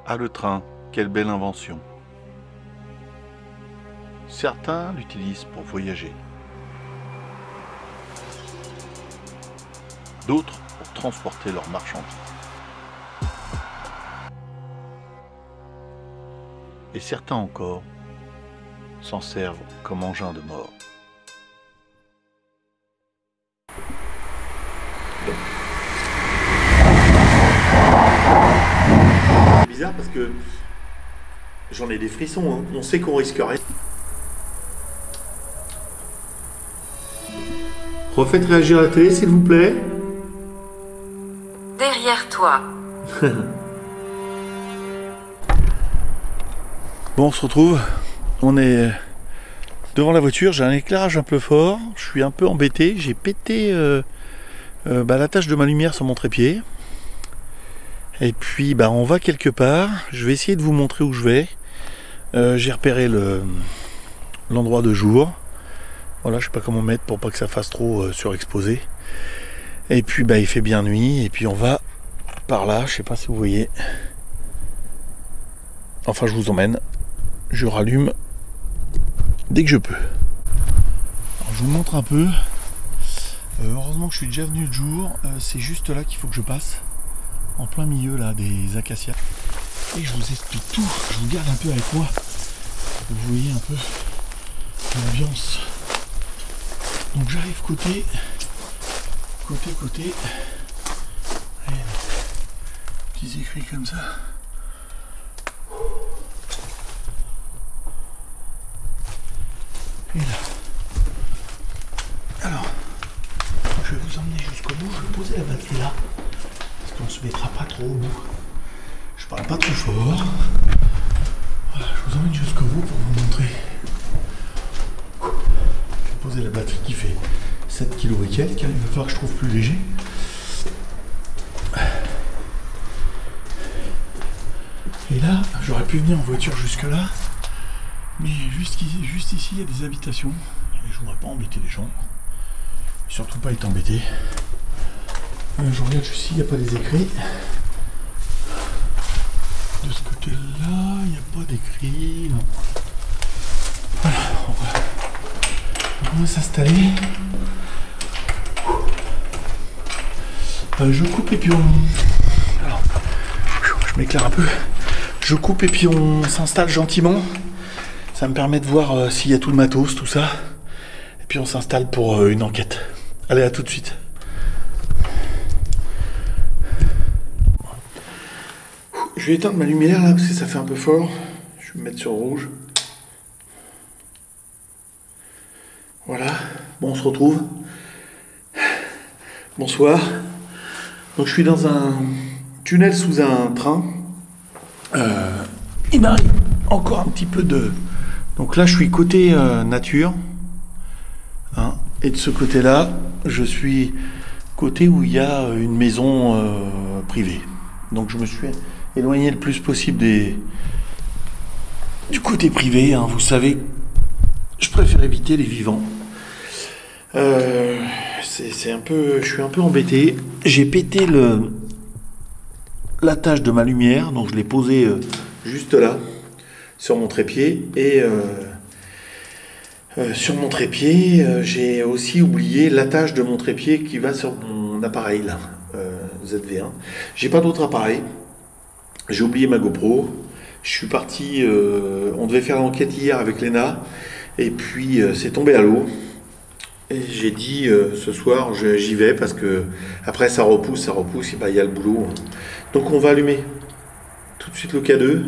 Ah, le train, quelle belle invention. Certains l'utilisent pour voyager. D'autres pour transporter leurs marchandises. Et certains encore s'en servent comme engin de mort. C'est bizarre parce que j'en ai des frissons, hein. On sait qu'on risque rien. Refaites réagir la télé s'il vous plaît. Derrière toi. Bon, on se retrouve. On est devant la voiture. J'ai un éclairage un peu fort. Je suis un peu embêté. J'ai pété l'attache de ma lumière sur mon trépied. Et puis on va quelque part. Je vais essayer de vous montrer où je vais. J'ai repéré l'endroit de jour. Voilà, je sais pas comment mettre pour pas que ça fasse trop surexposé. Et puis il fait bien nuit. Et puis on va par là. Je sais pas si vous voyez. Enfin, je vous emmène. Je rallume dès que je peux. Alors, je vous montre un peu. Heureusement que je suis déjà venu le jour. C'est juste là qu'il faut que je passe. En plein milieu là des acacias. Et je vous explique tout. Je vous garde un peu avec moi. Vous voyez un peu l'ambiance. Donc j'arrive côté. Et, petits écrits comme ça. Et là. Alors, je vais vous emmener jusqu'au bout. Je vais poser la batterie là. Parce qu'on se mettra pas trop au bout. Je parle pas trop fort. Voilà, je vous emmène jusqu'au bout pour vous montrer. Je vais poser la batterie qui fait 7 kg et quelques. Il va falloir que je trouve plus léger. Et là, j'aurais pu venir en voiture jusque là. Mais juste ici, il y a des habitations. Et je voudrais pas embêter les gens. Et surtout pas être embêté. Je regarde juste ici, il n'y a pas des écrits. De ce côté-là, il n'y a pas d'écrits. Voilà, on va s'installer. Je coupe et puis on... Alors, je m'éclaire un peu. Je coupe et puis on s'installe gentiment. Ça me permet de voir s'il y a tout le matos, tout ça. Et puis on s'installe pour une enquête. Allez, à tout de suite. Je vais éteindre ma lumière là parce que ça fait un peu fort. Je vais me mettre sur rouge. Voilà. Bon, on se retrouve. Bonsoir. Donc je suis dans un tunnel sous un train. Il m'arrive encore un petit peu de... Donc là je suis côté nature. Hein, et de ce côté-là, je suis côté où il y a une maison privée. Donc je me suis éloigné le plus possible du côté privé. Hein. Vous savez, je préfère éviter les vivants. C'est un peu, je suis un peu embêté. J'ai pété l'attache de ma lumière, donc je l'ai posée juste là, sur mon trépied. Et sur mon trépied, j'ai aussi oublié l'attache de mon trépied qui va sur mon appareil là, ZV1. J'ai pas d'autre appareil. J'ai oublié ma GoPro. Je suis parti. On devait faire l'enquête hier avec Léna, et puis c'est tombé à l'eau. Et j'ai dit ce soir j'y vais parce que après ça repousse, et il y a le boulot. Donc on va allumer tout de suite le K2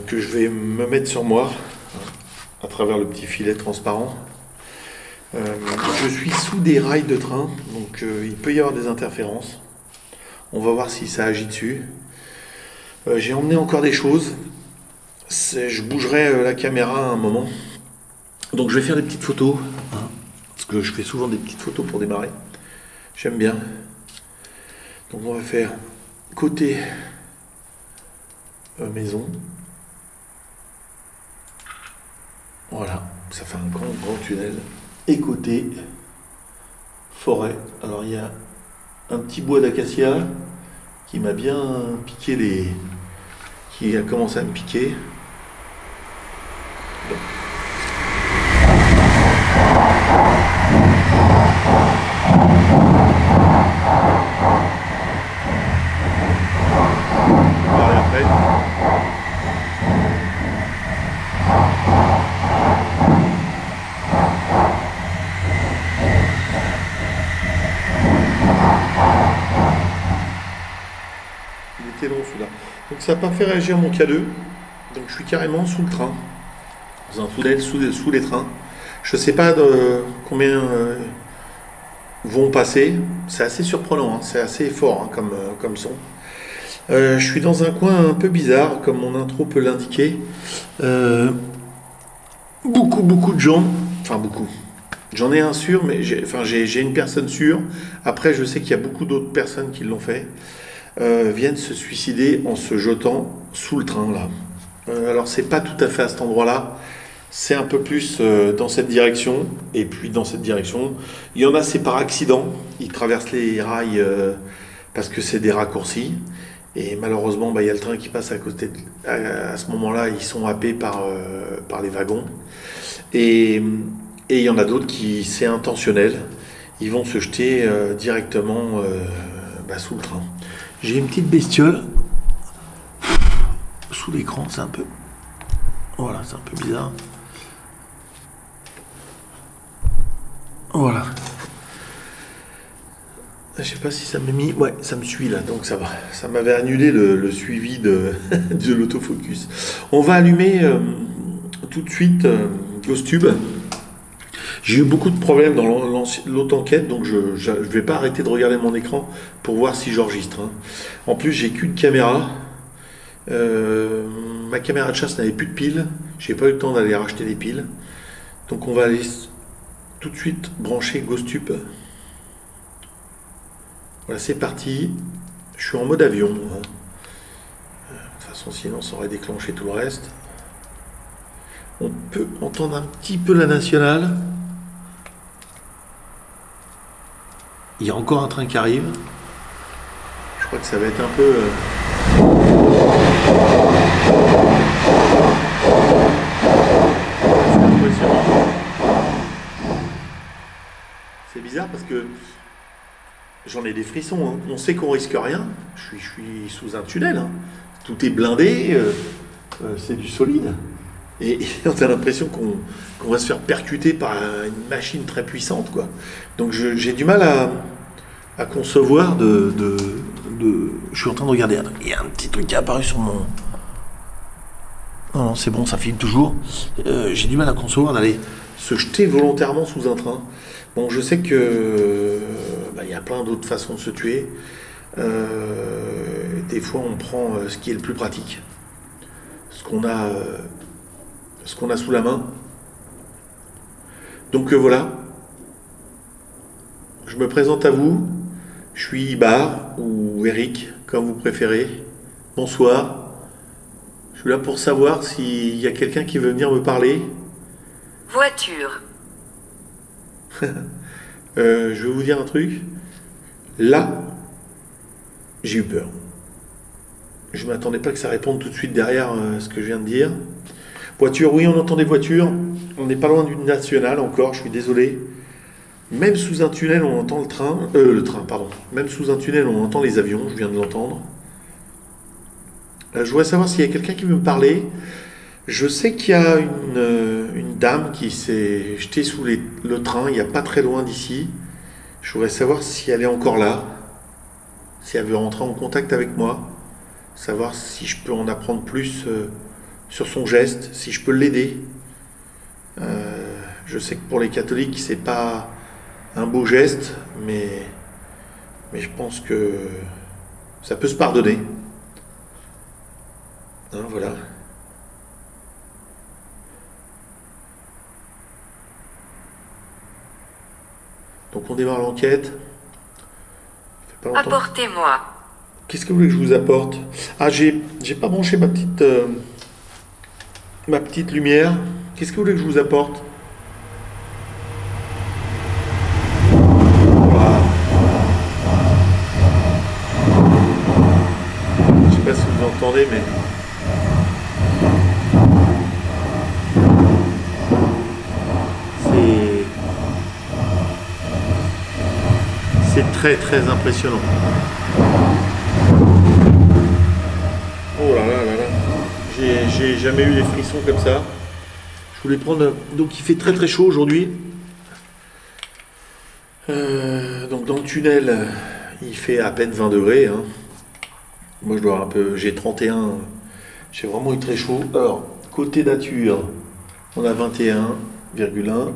que je vais me mettre sur moi à travers le petit filet transparent. Je suis sous des rails de train, donc il peut y avoir des interférences. On va voir si ça agit dessus. J'ai emmené encore des choses. Je bougerai la caméra à un moment. Donc je vais faire des petites photos, hein, parce que je fais souvent des petites photos pour démarrer. J'aime bien. Donc on va faire côté maison. Voilà, ça fait un grand tunnel. Et côté forêt. Alors il y a un petit bois d'acacia qui m'a bien piqué qui a commencé à me piquer. Il était long celui-là. Donc ça n'a pas fait réagir mon K2. Donc je suis carrément sous le train. Dans un tunnel sous les trains. Je ne sais pas combien vont passer. C'est assez surprenant, hein. C'est assez fort, hein, comme son. Je suis dans un coin un peu bizarre, comme mon intro peut l'indiquer. Beaucoup de gens, enfin beaucoup. J'en ai un sûr, mais j'ai une personne sûre. Après, je sais qu'il y a beaucoup d'autres personnes qui l'ont fait. Viennent se suicider en se jetant sous le train là. Alors c'est pas tout à fait à cet endroit-là. C'est un peu plus dans cette direction. Et puis dans cette direction, il y en a c'est par accident. Ils traversent les rails parce que c'est des raccourcis. Et malheureusement, il y a le train qui passe à côté. À ce moment-là, ils sont happés par les wagons. Et il y en a d'autres qui, c'est intentionnel. Ils vont se jeter directement sous le train. J'ai une petite bestiole sous l'écran, c'est un peu... Voilà, c'est un peu bizarre. Voilà. Je sais pas si ça m'a mis... Ouais, ça me suit là, donc ça va. Ça m'avait annulé le suivi de l'autofocus. On va allumer tout de suite GhostTube. J'ai eu beaucoup de problèmes dans l'autre enquête, donc je ne vais pas arrêter de regarder mon écran pour voir si j'enregistre. Hein. En plus, j'ai qu'une caméra. Ma caméra de chasse n'avait plus de piles. J'ai pas eu le temps d'aller racheter des piles. Donc on va aller tout de suite brancher GhostTube. Voilà, c'est parti. Je suis en mode avion. Hein. De toute façon, sinon, ça aurait déclenché tout le reste. On peut entendre un petit peu la nationale. Il y a encore un train qui arrive. Je crois que ça va être un peu... C'est bizarre parce que j'en ai des frissons. Hein. On sait qu'on risque rien. Je suis sous un tunnel. Hein. Tout est blindé. C'est du solide. Et on a l'impression qu'on va se faire percuter par une machine très puissante, quoi. Donc j'ai du mal à concevoir je suis en train de regarder. Il y a un petit truc qui est apparu sur mon... Non, c'est bon, ça filme toujours. J'ai du mal à concevoir d'aller se jeter volontairement sous un train. Bon, je sais que y a plein d'autres façons de se tuer. Des fois, on prend ce qui est le plus pratique. Ce qu'on a sous la main. Donc voilà. Je me présente à vous. Je suis Ibar ou Eric, comme vous préférez. Bonsoir. Je suis là pour savoir s'il y a quelqu'un qui veut venir me parler. Voiture. Je vais vous dire un truc. Là, j'ai eu peur. Je ne m'attendais pas que ça réponde tout de suite derrière ce que je viens de dire. Voiture, oui, on entend des voitures. On n'est pas loin d'une nationale encore, je suis désolé. Même sous un tunnel, on entend le train, pardon. Même sous un tunnel, on entend les avions, je viens de l'entendre. Je voudrais savoir s'il y a quelqu'un qui veut me parler. Je sais qu'il y a une dame qui s'est jetée sous le train, il n'y a pas très loin d'ici. Je voudrais savoir si elle est encore là, si elle veut rentrer en contact avec moi, savoir si je peux en apprendre plus sur son geste, si je peux l'aider. Je sais que pour les catholiques, c'est pas un beau geste, mais je pense que ça peut se pardonner. Hein, voilà. Donc on démarre l'enquête. Apportez-moi. Qu'est-ce que vous voulez que je vous apporte? Ah, j'ai pas branché ma petite lumière. Qu'est-ce que vous voulez que je vous apporte? Voilà. vous entendez, mais c'est très très impressionnant. Oh là là là là. J'ai jamais eu des frissons comme ça. Je voulais prendre. Donc il fait très très chaud aujourd'hui. Donc dans le tunnel, il fait à peine 20 degrés. Hein. Moi je dois un peu. J'ai 31. J'ai vraiment eu très chaud. Alors, côté nature, on a 21,1.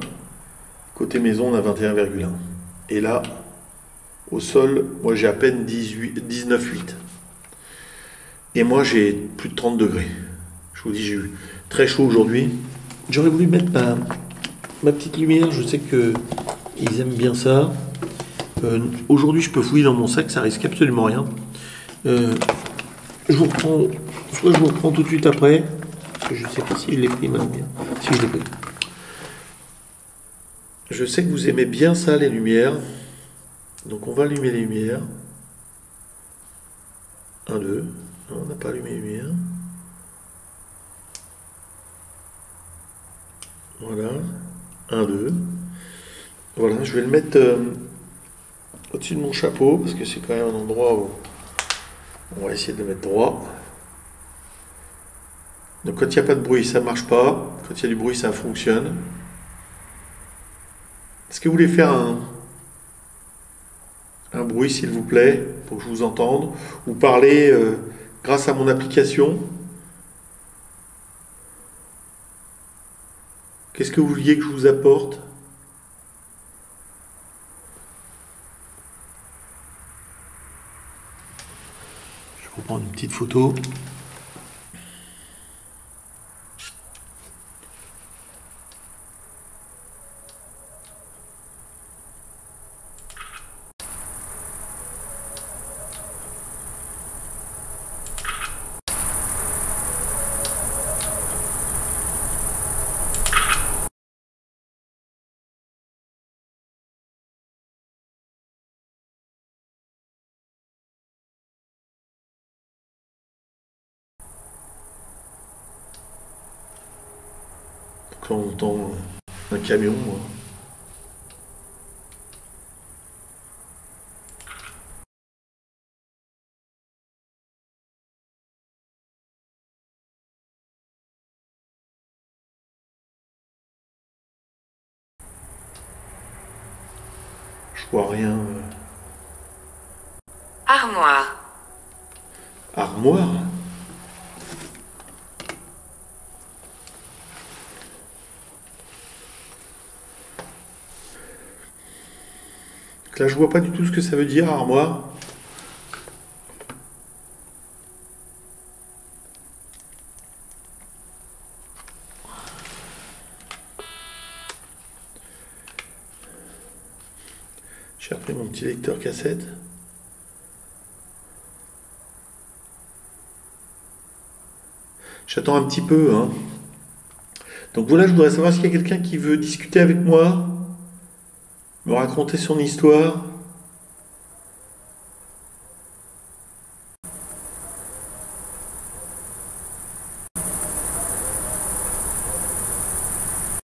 Côté maison, on a 21,1. Et là, au sol, moi j'ai à peine 19,8. Et moi j'ai plus de 30 degrés. Je vous dis, j'ai eu très chaud aujourd'hui. J'aurais voulu mettre ma petite lumière, je sais que ils aiment bien ça. Aujourd'hui, je peux fouiller dans mon sac, ça risque absolument rien. Je vous reprends, soit je vous reprends tout de suite après, parce que je ne sais pas si je l'ai pris ma lumière. Si je l'ai pris. Je sais que vous aimez bien ça, les lumières. Donc on va allumer les lumières. 1, 2. Non, on n'a pas allumé les lumières. Voilà. 1, 2. Voilà, je vais le mettre au-dessus de mon chapeau, parce que c'est quand même un endroit où on va essayer de le mettre droit. Donc quand il n'y a pas de bruit, ça ne marche pas. Quand il y a du bruit, ça fonctionne. Est-ce que vous voulez faire un bruit, s'il vous plaît, pour que je vous entende, ou parler grâce à mon application? Qu'est-ce que vous vouliez que je vous apporte? Je vais reprendre une petite photo. Quand on entend un camion, je vois rien. Armoire. Armoire? Là, je vois pas du tout ce que ça veut dire, armoire. J'ai repris mon petit lecteur cassette. J'attends un petit peu, hein. Donc voilà, je voudrais savoir s'il y a quelqu'un qui veut discuter avec moi, me raconter son histoire.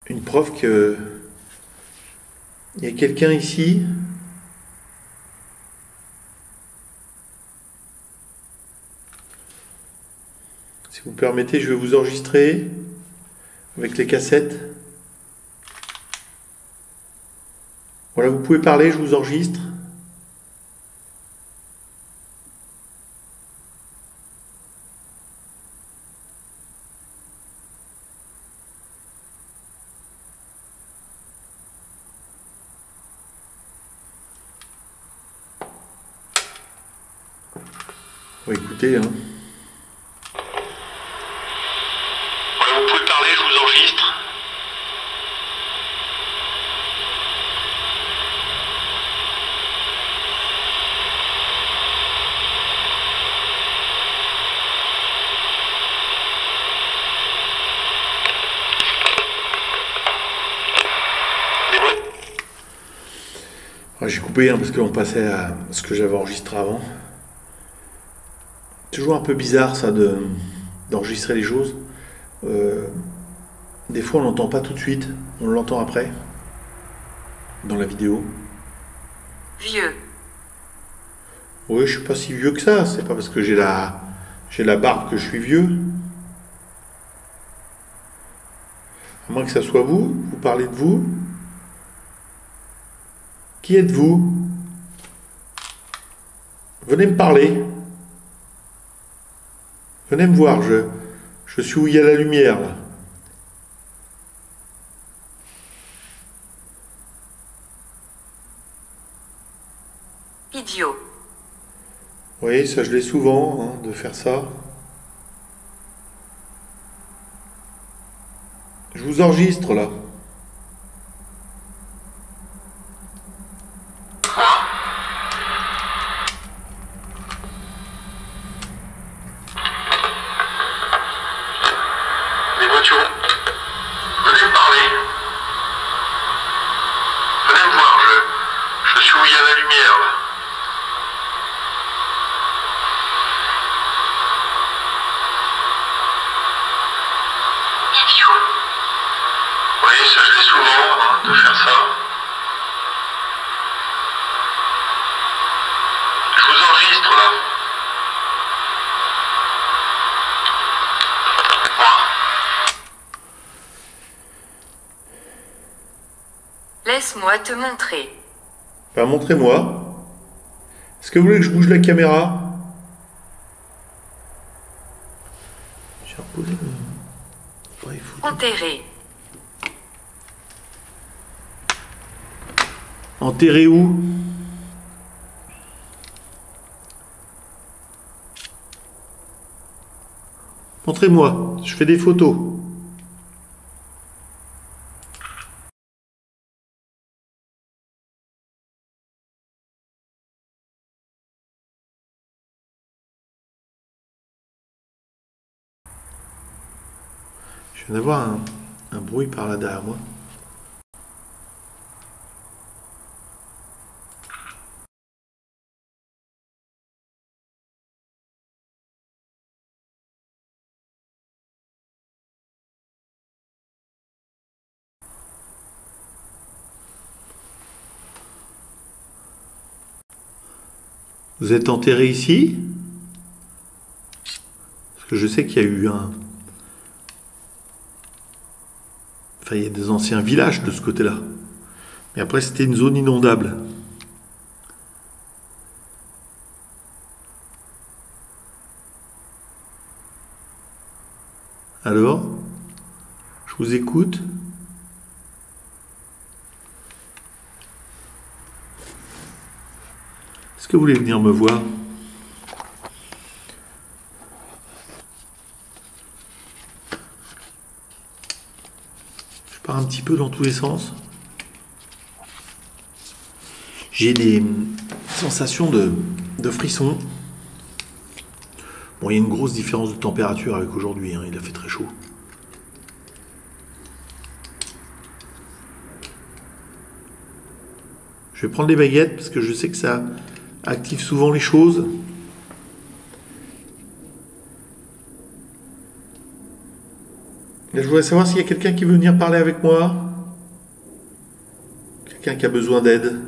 Une preuve que il y a quelqu'un ici. Si vous permettez, je vais vous enregistrer avec les cassettes. Voilà, vous pouvez parler, je vous enregistre. Bon, écoutez, hein. Voilà, vous pouvez parler, je vous enregistre. Ouais, j'ai coupé hein, parce qu'on passait à ce que j'avais enregistré avant. toujours un peu bizarre ça d'enregistrer les choses. Des fois on l'entend pas tout de suite, on l'entend après, dans la vidéo. Vieux. Oui, je suis pas si vieux que ça, c'est pas parce que j'ai la barbe que je suis vieux. À moins que ça soit vous, vous parlez de vous. Qui êtes-vous? Venez me parler. Venez me voir, je suis où il y a la lumière là. Idiot. Oui, ça je l'ai souvent, hein, de faire ça. Je vous enregistre là. Les voitures. Venez me parler. Venez me voir, je suis où il y a la lumière là. Idiot. Oui, ça je l'ai souvent, hein, de faire ça. Je vous enregistre là. Moi. Laisse-moi te montrer. Ben, montrez-moi. Est-ce que vous voulez que je bouge la caméra? J'ai reposé le... Ouais, il faut... Enterré. Enterré où? Montrez-moi, je fais des photos. Je viens d'avoir un bruit par là derrière moi. Vous êtes enterré ici? Parce que je sais qu'il y a eu un... Enfin, il y a des anciens villages de ce côté-là. Mais après, c'était une zone inondable. Alors, je vous écoute. Est-ce que vous voulez venir me voir? Je pars un petit peu dans tous les sens. J'ai des sensations de frissons. Bon, il y a une grosse différence de température avec aujourd'hui, hein, il a fait très chaud. Je vais prendre les baguettes parce que je sais que ça active souvent les choses. Et je voudrais savoir s'il y a quelqu'un qui veut venir parler avec moi. Quelqu'un qui a besoin d'aide.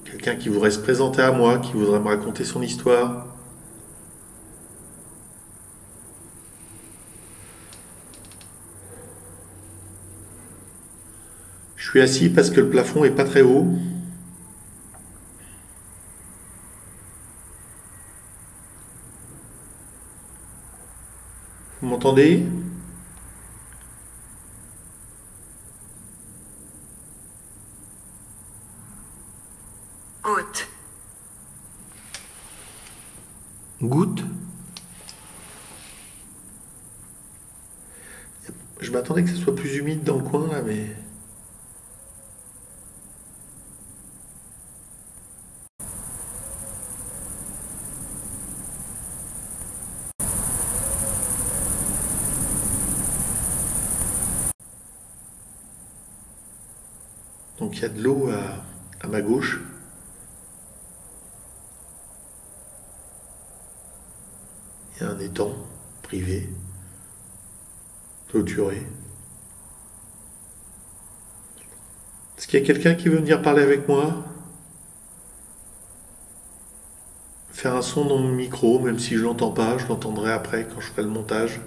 Quelqu'un qui voudrait se présenter à moi, qui voudrait me raconter son histoire. Je suis assis parce que le plafond est pas très haut. Vous m'entendez? Goutte. Goutte? Je m'attendais que ce soit plus humide dans le coin là, mais... Donc il y a de l'eau à ma gauche. un étang privé, clôturé. Est-ce qu'il y a quelqu'un qui veut venir parler avec moi? Faire un son dans mon micro, même si je l'entends pas, je l'entendrai après quand je ferai le montage.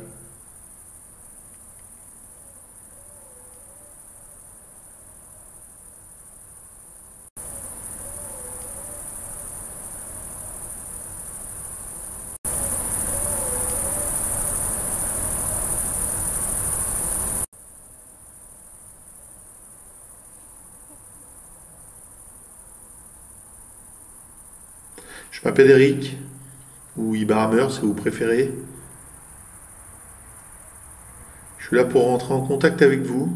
Je m'appelle Eric, ou Ibarhammer si vous préférez. Je suis là pour rentrer en contact avec vous.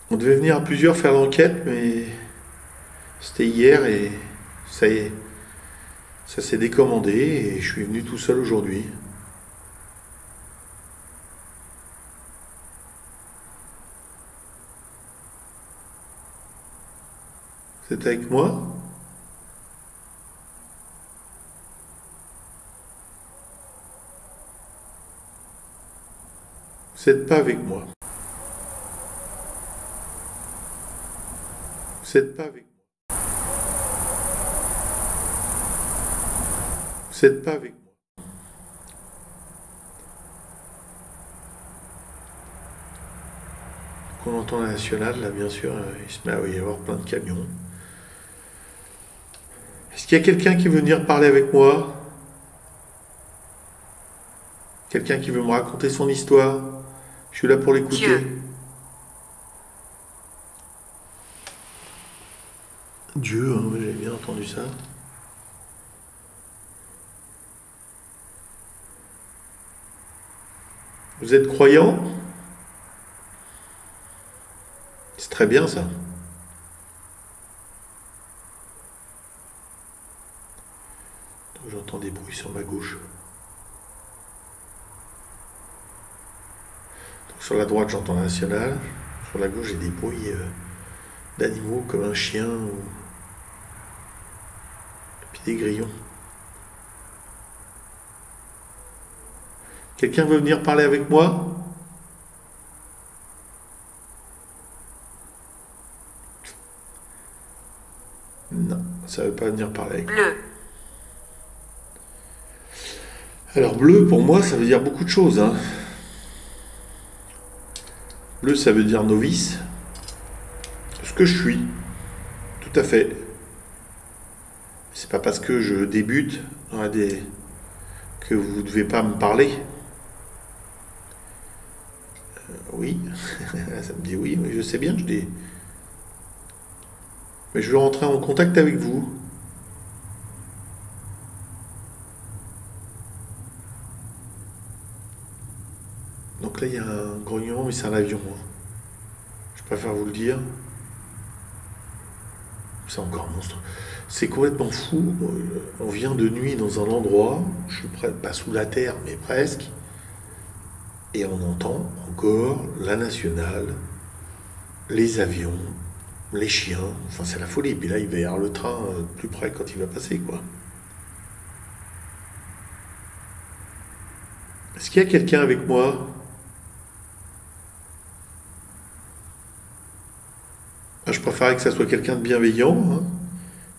On devait venir à plusieurs faire l'enquête, mais c'était hier et ça y est, ça s'est décommandé et je suis venu tout seul aujourd'hui. Vous êtes avec moi? Vous n'êtes pas avec moi. Vous n'êtes pas avec moi. Vous n'êtes pas avec moi. On entend la nationale, là, bien sûr, il se met à y avoir plein de camions. Est-ce qu'il y a quelqu'un qui veut venir parler avec moi? Quelqu'un qui veut me raconter son histoire? Je suis là pour l'écouter. Dieu. Dieu, hein, j'ai bien entendu ça. Vous êtes croyant? C'est très bien ça. J'entends des bruits sur ma gauche. Donc, sur la droite, j'entends la nationale. Sur la gauche, j'ai des bruits d'animaux comme un chien ou et puis des grillons. Quelqu'un veut venir parler avec moi? Non, ça ne veut pas venir parler avec moi. Bleu. Alors bleu, pour moi, ça veut dire beaucoup de choses, hein. Bleu, ça veut dire novice. Ce que je suis, tout à fait. C'est pas parce que je débute que vous ne devez pas me parler. Oui, ça me dit oui, mais je sais bien, je dis. Mais je veux rentrer en contact avec vous. Donc là, il y a un grognement, mais c'est un avion, hein. Je préfère vous le dire. C'est encore monstre. C'est complètement fou. On vient de nuit dans un endroit, je suis pas sous la terre, mais presque, et on entend encore la nationale, les avions, les chiens. Enfin, c'est la folie. Puis là, il va y avoir le train plus près quand il va passer, quoi. Est-ce qu'il y a quelqu'un avec moi? Ah, je préférerais que ça soit quelqu'un de bienveillant, hein,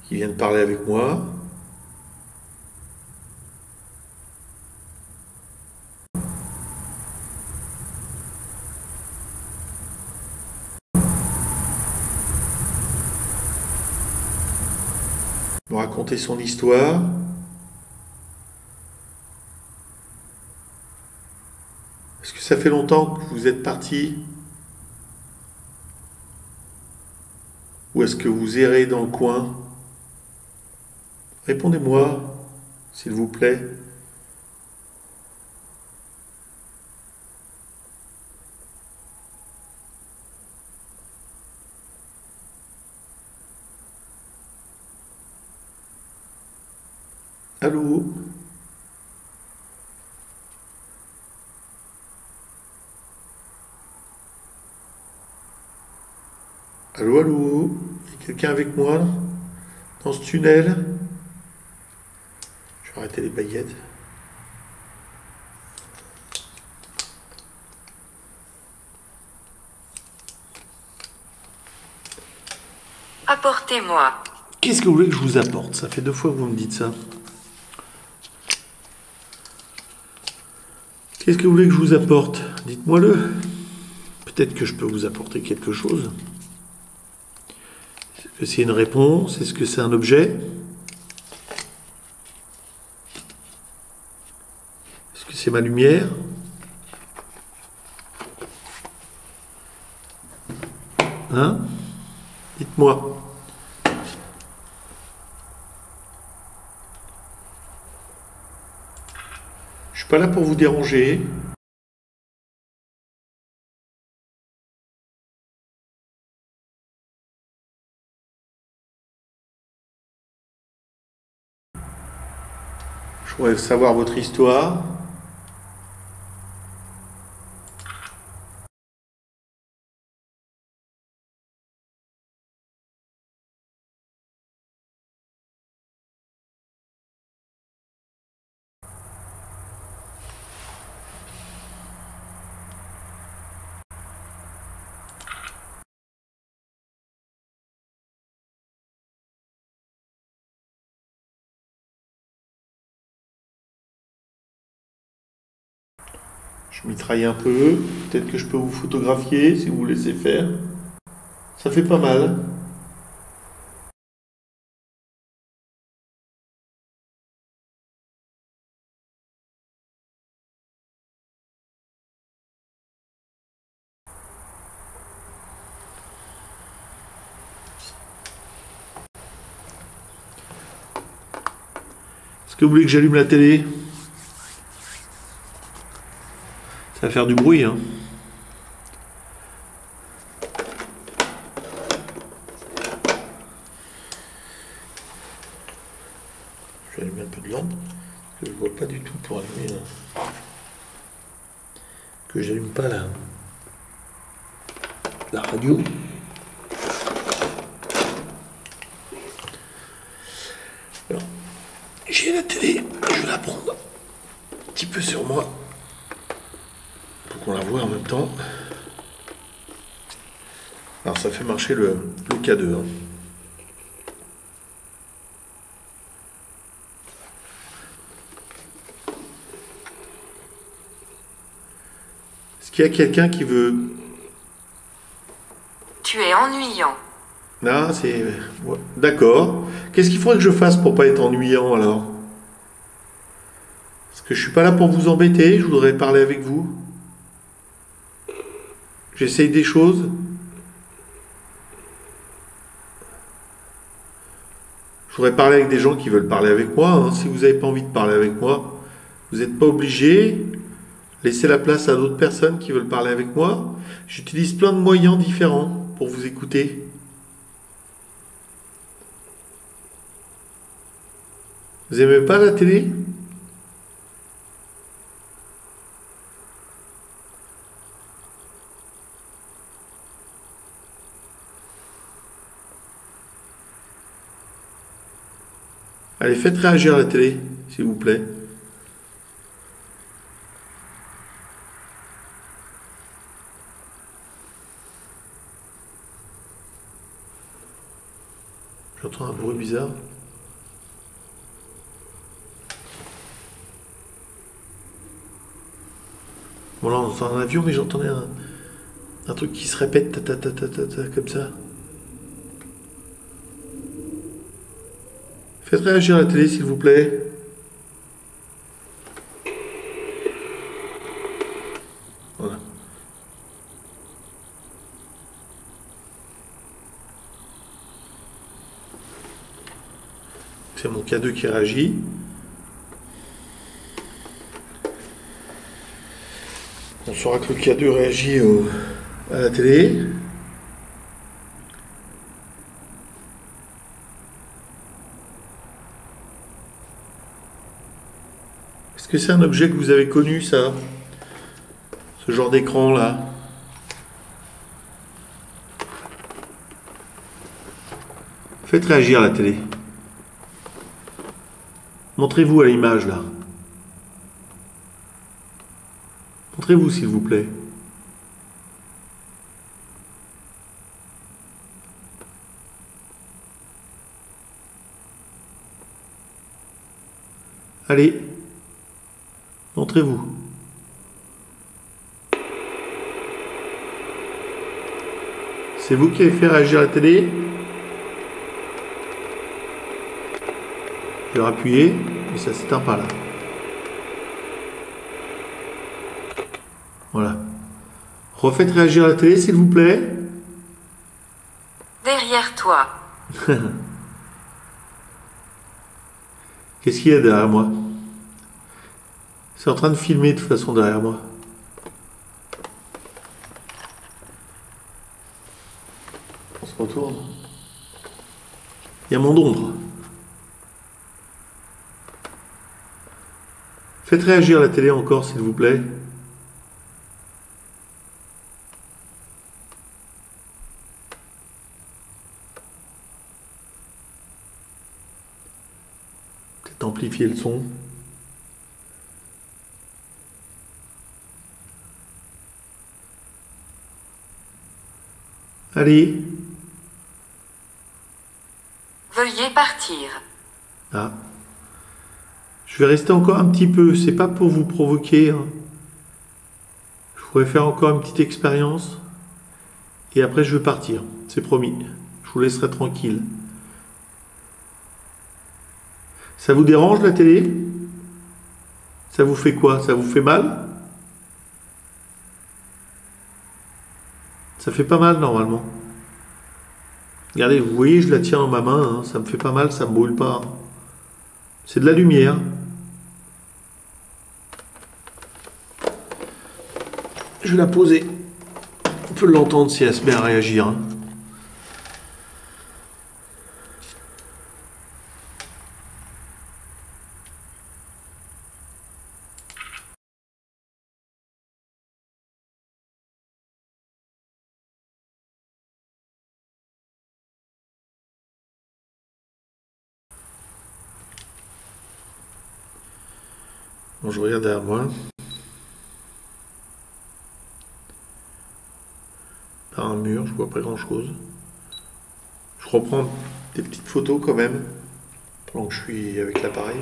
qui vienne parler avec moi. Me raconter son histoire. Est-ce que ça fait longtemps que vous êtes parti? Ou est-ce que vous errez dans le coin? Répondez-moi, s'il vous plaît. Allô? Allô, allô? Il y a quelqu'un avec moi dans ce tunnel? Je vais arrêter les baguettes. Apportez-moi. Qu'est-ce que vous voulez que je vous apporte? Ça fait 2 fois que vous me dites ça. Qu'est-ce que vous voulez que je vous apporte? Dites-moi-le. Peut-être que je peux vous apporter quelque chose. Est-ce que c'est une réponse? Est-ce que c'est un objet? Est-ce que c'est ma lumière? Hein? Dites-moi. Je suis pas là pour vous déranger. Je voudrais savoir votre histoire. Je mitraille un peu. Peut-être que je peux vous photographier si vous vous laissez faire. Ça fait pas mal. Est-ce que vous voulez que j'allume la télé? Ça va faire du bruit, hein. Je vais allumer un peu de lampe, parce que je ne vois pas du tout pour allumer là. Que j'allume pas la radio. Alors, j'ai la télé, je vais la prendre un petit peu sur moi pour qu'on la voit en même temps. Alors ça fait marcher le K2. Hein. Est-ce qu'il y a quelqu'un qui veut... Tu es ennuyant. Non, c'est... Ouais. D'accord. Qu'est-ce qu'il faudrait que je fasse pour pas être ennuyant alors? Parce que je suis pas là pour vous embêter, je voudrais parler avec vous. J'essaye des choses. Je voudrais parler avec des gens qui veulent parler avec moi. Hein. Si vous n'avez pas envie de parler avec moi, vous n'êtes pas obligé. Laissez la place à d'autres personnes qui veulent parler avec moi. J'utilise plein de moyens différents pour vous écouter. Vous aimez pas la télé? Allez, faites réagir la télé, s'il vous plaît. J'entends un bruit bizarre. Bon là on entend un avion, mais j'entendais un truc qui se répète, ta, ta, ta, ta, ta, ta, comme ça. Faites réagir la télé, s'il vous plaît. Voilà. C'est mon K2 qui réagit. On saura que le K2 réagit à la télé. Est-ce que c'est un objet que vous avez connu, ça? Ce genre d'écran là? Faites réagir la télé. Montrez-vous à l'image là. Montrez-vous s'il vous plaît. Allez, montrez-vous. C'est vous qui avez fait réagir la télé? Je vais appuyer, mais ça s'éteint pas là. Voilà. Refaites réagir la télé, s'il vous plaît. Derrière toi. Qu'est-ce qu'il y a derrière moi? C'est en train de filmer de toute façon derrière moi. On se retourne. Il y a mon ombre. Faites réagir la télé encore, s'il vous plaît. Peut-être amplifier le son. Allez. Veuillez partir. Ah. Je vais rester encore un petit peu. C'est pas pour vous provoquer, hein. Je pourrais faire encore une petite expérience. Et après, je vais partir. C'est promis. Je vous laisserai tranquille. Ça vous dérange la télé? Ça vous fait quoi? Ça vous fait mal? Ça fait pas mal normalement. Regardez, vous voyez, je la tiens dans ma main, hein. Ça me fait pas mal, ça me brûle pas, hein. C'est de la lumière. Je vais la poser. On peut l'entendre si elle se met à réagir, hein. Bon, je regarde derrière moi. Par un mur, je vois pas grand chose. Je reprends des petites photos quand même, pendant que je suis avec l'appareil.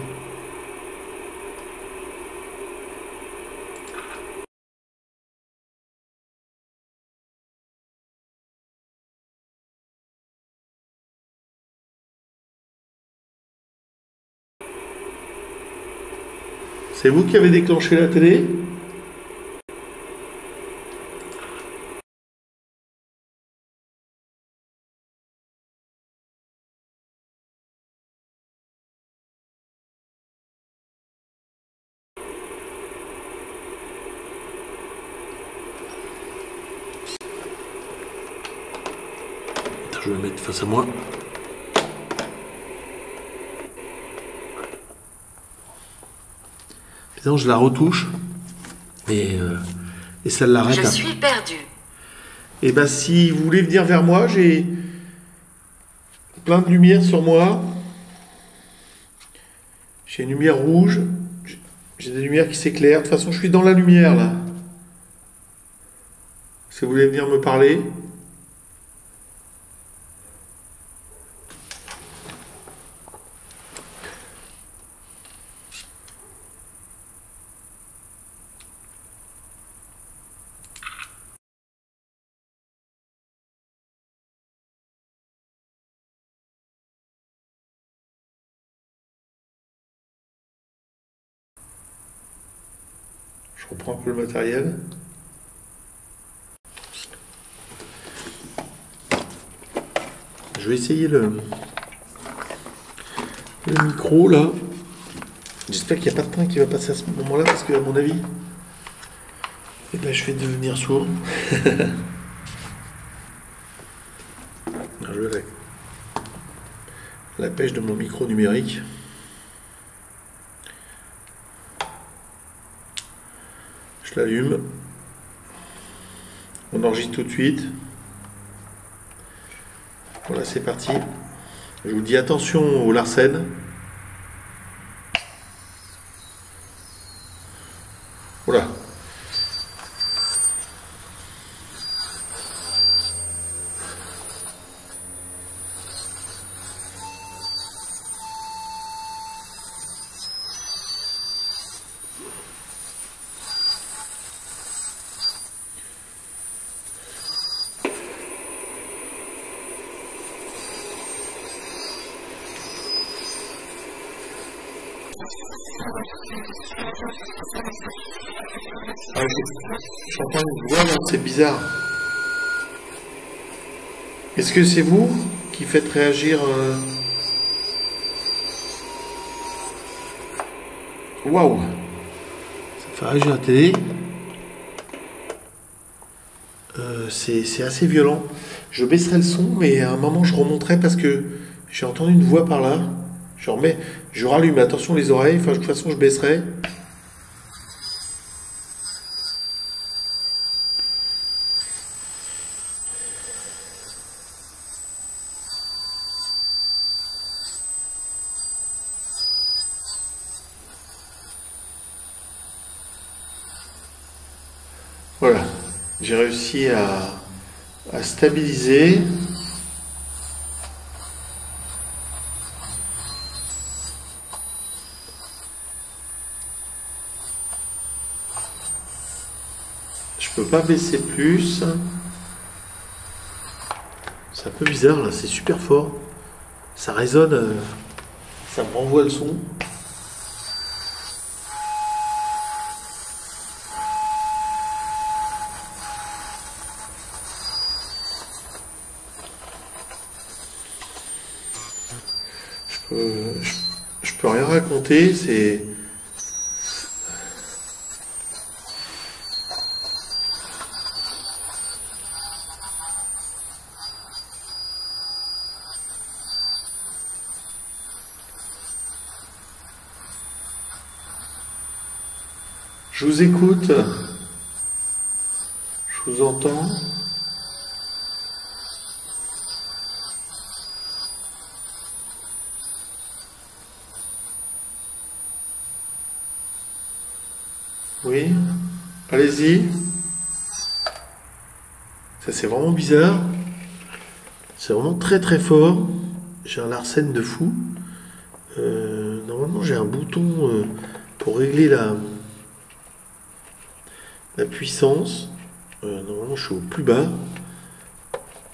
C'est vous qui avez déclenché la télé? Attends, je vais la mettre face à moi. Maintenant, je la retouche et ça l'arrête. Je suis perdu. Et ben, si vous voulez venir vers moi, j'ai plein de lumière sur moi. J'ai une lumière rouge. J'ai des lumières qui s'éclairent. De toute façon, je suis dans la lumière là. Si vous voulez venir me parler. Je reprends un peu le matériel. Je vais essayer le micro là. J'espère qu'il n'y a pas de train qui va passer à ce moment-là parce qu'à mon avis, eh ben, je vais devenir sourd. Je vais la pêche de mon micro numérique. Je l'allume. On enregistre tout de suite. Voilà, c'est parti. Je vous dis attention au Larsen. Voilà. Ah, j'entends une voix là, c'est bizarre. Est-ce que c'est vous qui faites réagir Waouh! Ça fait réagir la télé. C'est assez violent. Je baisserai le son, mais à un moment je remonterai parce que j'ai entendu une voix par là. Je rallume, attention les oreilles, enfin de toute façon je baisserai. Voilà, j'ai réussi à stabiliser. Je peux pas baisser plus. C'est un peu bizarre là, c'est super fort. Ça résonne, ça me renvoie le son. Je peux rien raconter, c'est... Je vous écoute, je vous entends. Oui, allez-y. Ça c'est vraiment bizarre. C'est vraiment très très fort. J'ai un Larsen de fou. Normalement j'ai un bouton pour régler la puissance. Normalement je suis au plus bas.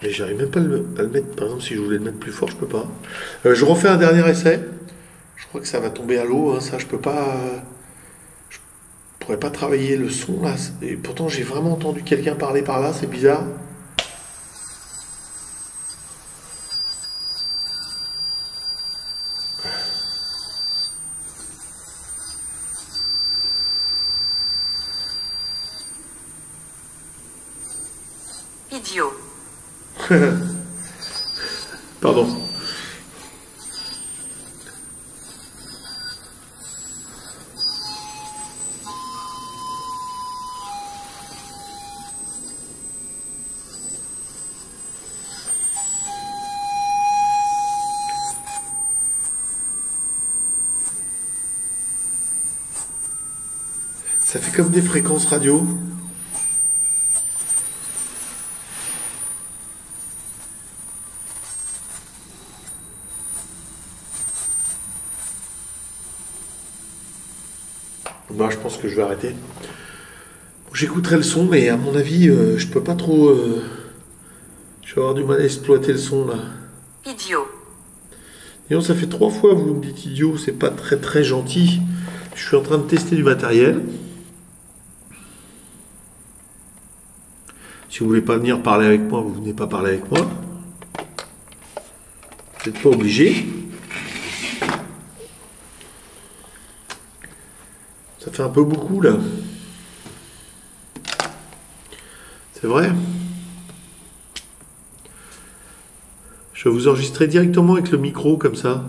Mais j'arrive même pas à le mettre. Par exemple si je voulais le mettre plus fort je peux pas. Je refais un dernier essai. Je crois que ça va tomber à l'eau. Hein, ça je peux pas... Je pourrais pas travailler le son là. Et pourtant j'ai vraiment entendu quelqu'un parler par là, c'est bizarre. Idiot. Pardon. Ça fait comme des fréquences radio. Bah, je pense que je vais arrêter. J'écouterai le son, mais à mon avis, je peux pas trop... je vais avoir du mal à exploiter le son, là. Idiot. Et non, ça fait 3 fois que vous me dites idiot, c'est pas très très gentil. Je suis en train de tester du matériel. Si vous voulez pas venir parler avec moi, vous venez pas parler avec moi. Vous n'êtes pas obligé. Ça fait un peu beaucoup là. C'est vrai. Je vais vous enregistrer directement avec le micro comme ça.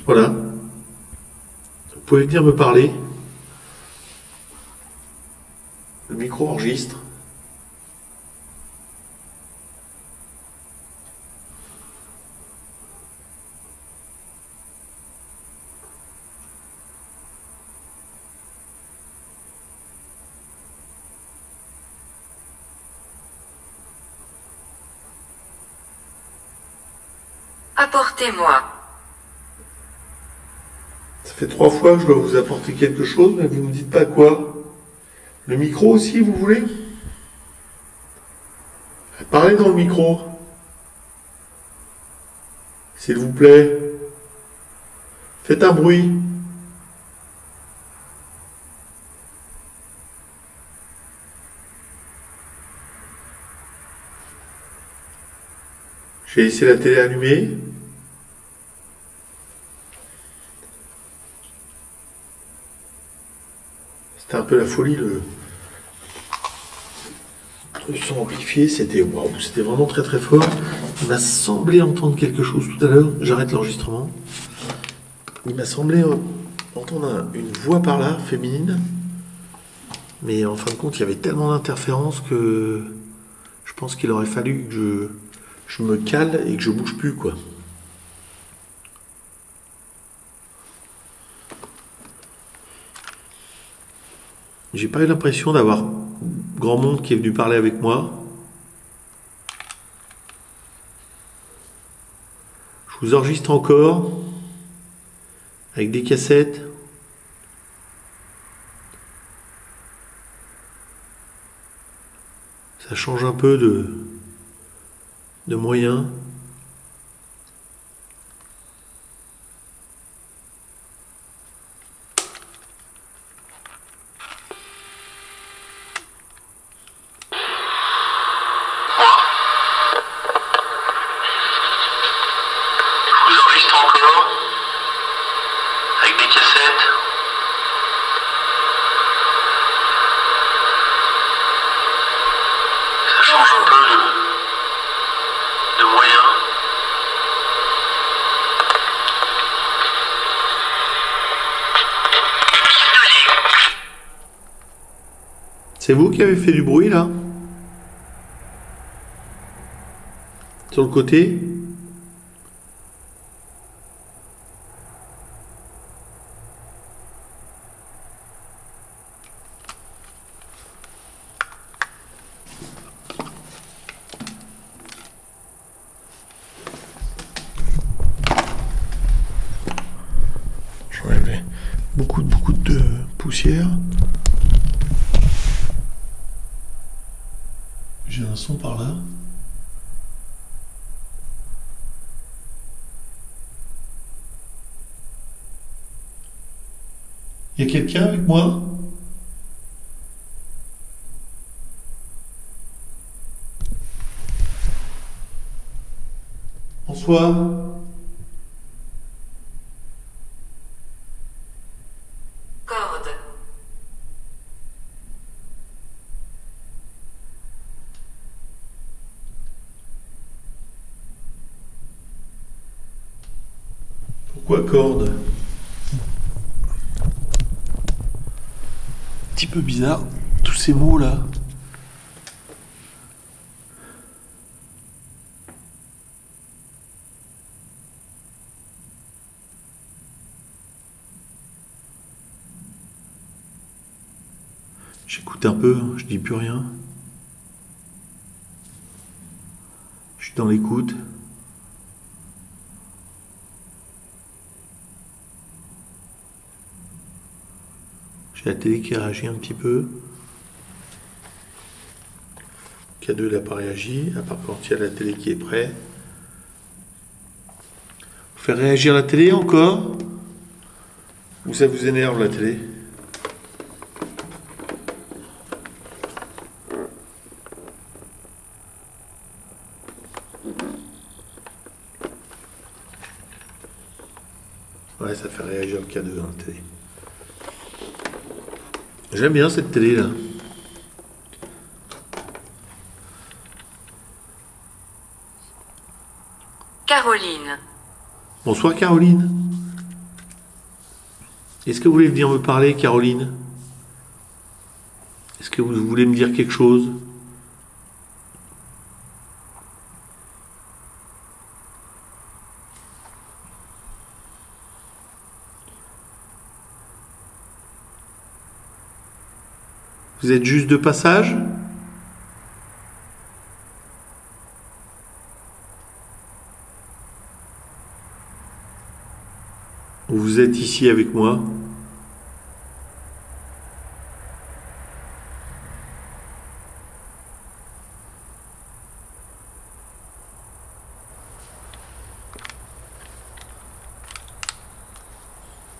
Voilà. Vous pouvez venir me parler. Le micro enregistre. Apportez-moi. Ça fait 3 fois que je dois vous apporter quelque chose, mais vous ne me dites pas quoi. Le micro aussi, vous voulez? Parlez dans le micro. S'il vous plaît. Faites un bruit. J'ai laissé la télé allumée. C'était un peu la folie, le son amplifié, c'était waouh, c'était vraiment très très fort. Il m'a semblé entendre quelque chose tout à l'heure. J'arrête l'enregistrement. Il m'a semblé entendre une voix par là, féminine. Mais en fin de compte, il y avait tellement d'interférences que je pense qu'il aurait fallu que je me cale et que je bouge plus, quoi. J'ai pas eu l'impression d'avoir grand monde qui est venu parler avec moi. Je vous enregistre encore avec des cassettes. Ça change un peu de moyens. Je vous enregistre encore avec des cassettes. Ça change un peu de moyens. C'est vous qui avez fait du bruit là? Sur le côté? J'enlève beaucoup de poussière. J'ai un son par là. Il y a quelqu'un avec moi? Bonsoir. Corde. Pourquoi corde? Un petit peu bizarre, tous ces mots là. J'écoute un peu, je dis plus rien. Je suis dans l'écoute. J'ai la télé qui réagit un petit peu. K2 n'a pas réagi, à part quand il y a la télé qui est prête. Faire réagir la télé encore? Ou ça vous énerve la télé? Ouais, ça fait réagir le K2 dans la télé. J'aime bien cette télé là. Caroline. Bonsoir Caroline. Est-ce que vous voulez venir me parler, Caroline? Est-ce que vous voulez me dire quelque chose? Vous êtes juste de passage? Vous êtes ici avec moi.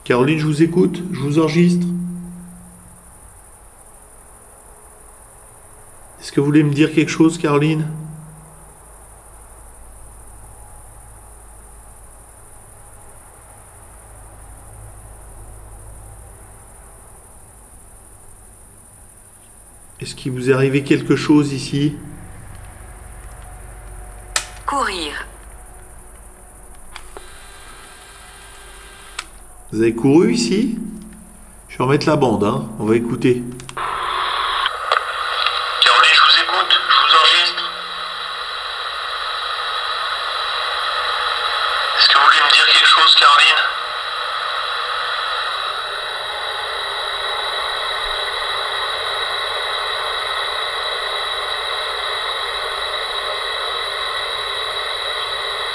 Caroline, je vous écoute, je vous enregistre. Est-ce que vous voulez me dire quelque chose, Caroline? Est-ce qu'il vous est arrivé quelque chose ici? Courir. Vous avez couru ici? Je vais remettre la bande, hein. On va écouter. Caroline, je vous écoute, je vous enregistre. Est-ce que vous voulez me dire quelque chose, Caroline?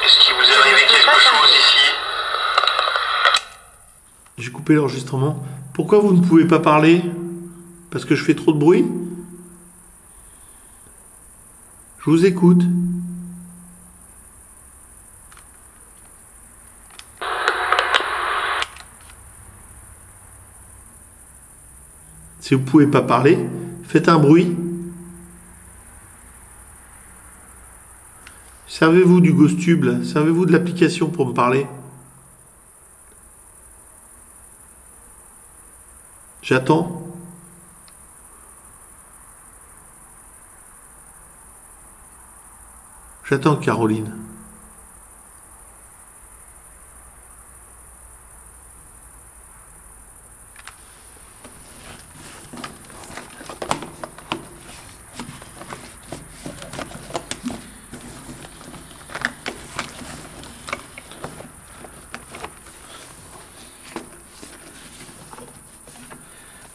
Est-ce qu'il vous est arrivé quelque chose ici? J'ai coupé l'enregistrement. Pourquoi vous ne pouvez pas parler? Parce que je fais trop de bruit? Je vous écoute. Si vous ne pouvez pas parler, faites un bruit. Servez-vous du GhostTube, là. Servez-vous de l'application pour me parler. J'attends. J'attends Caroline.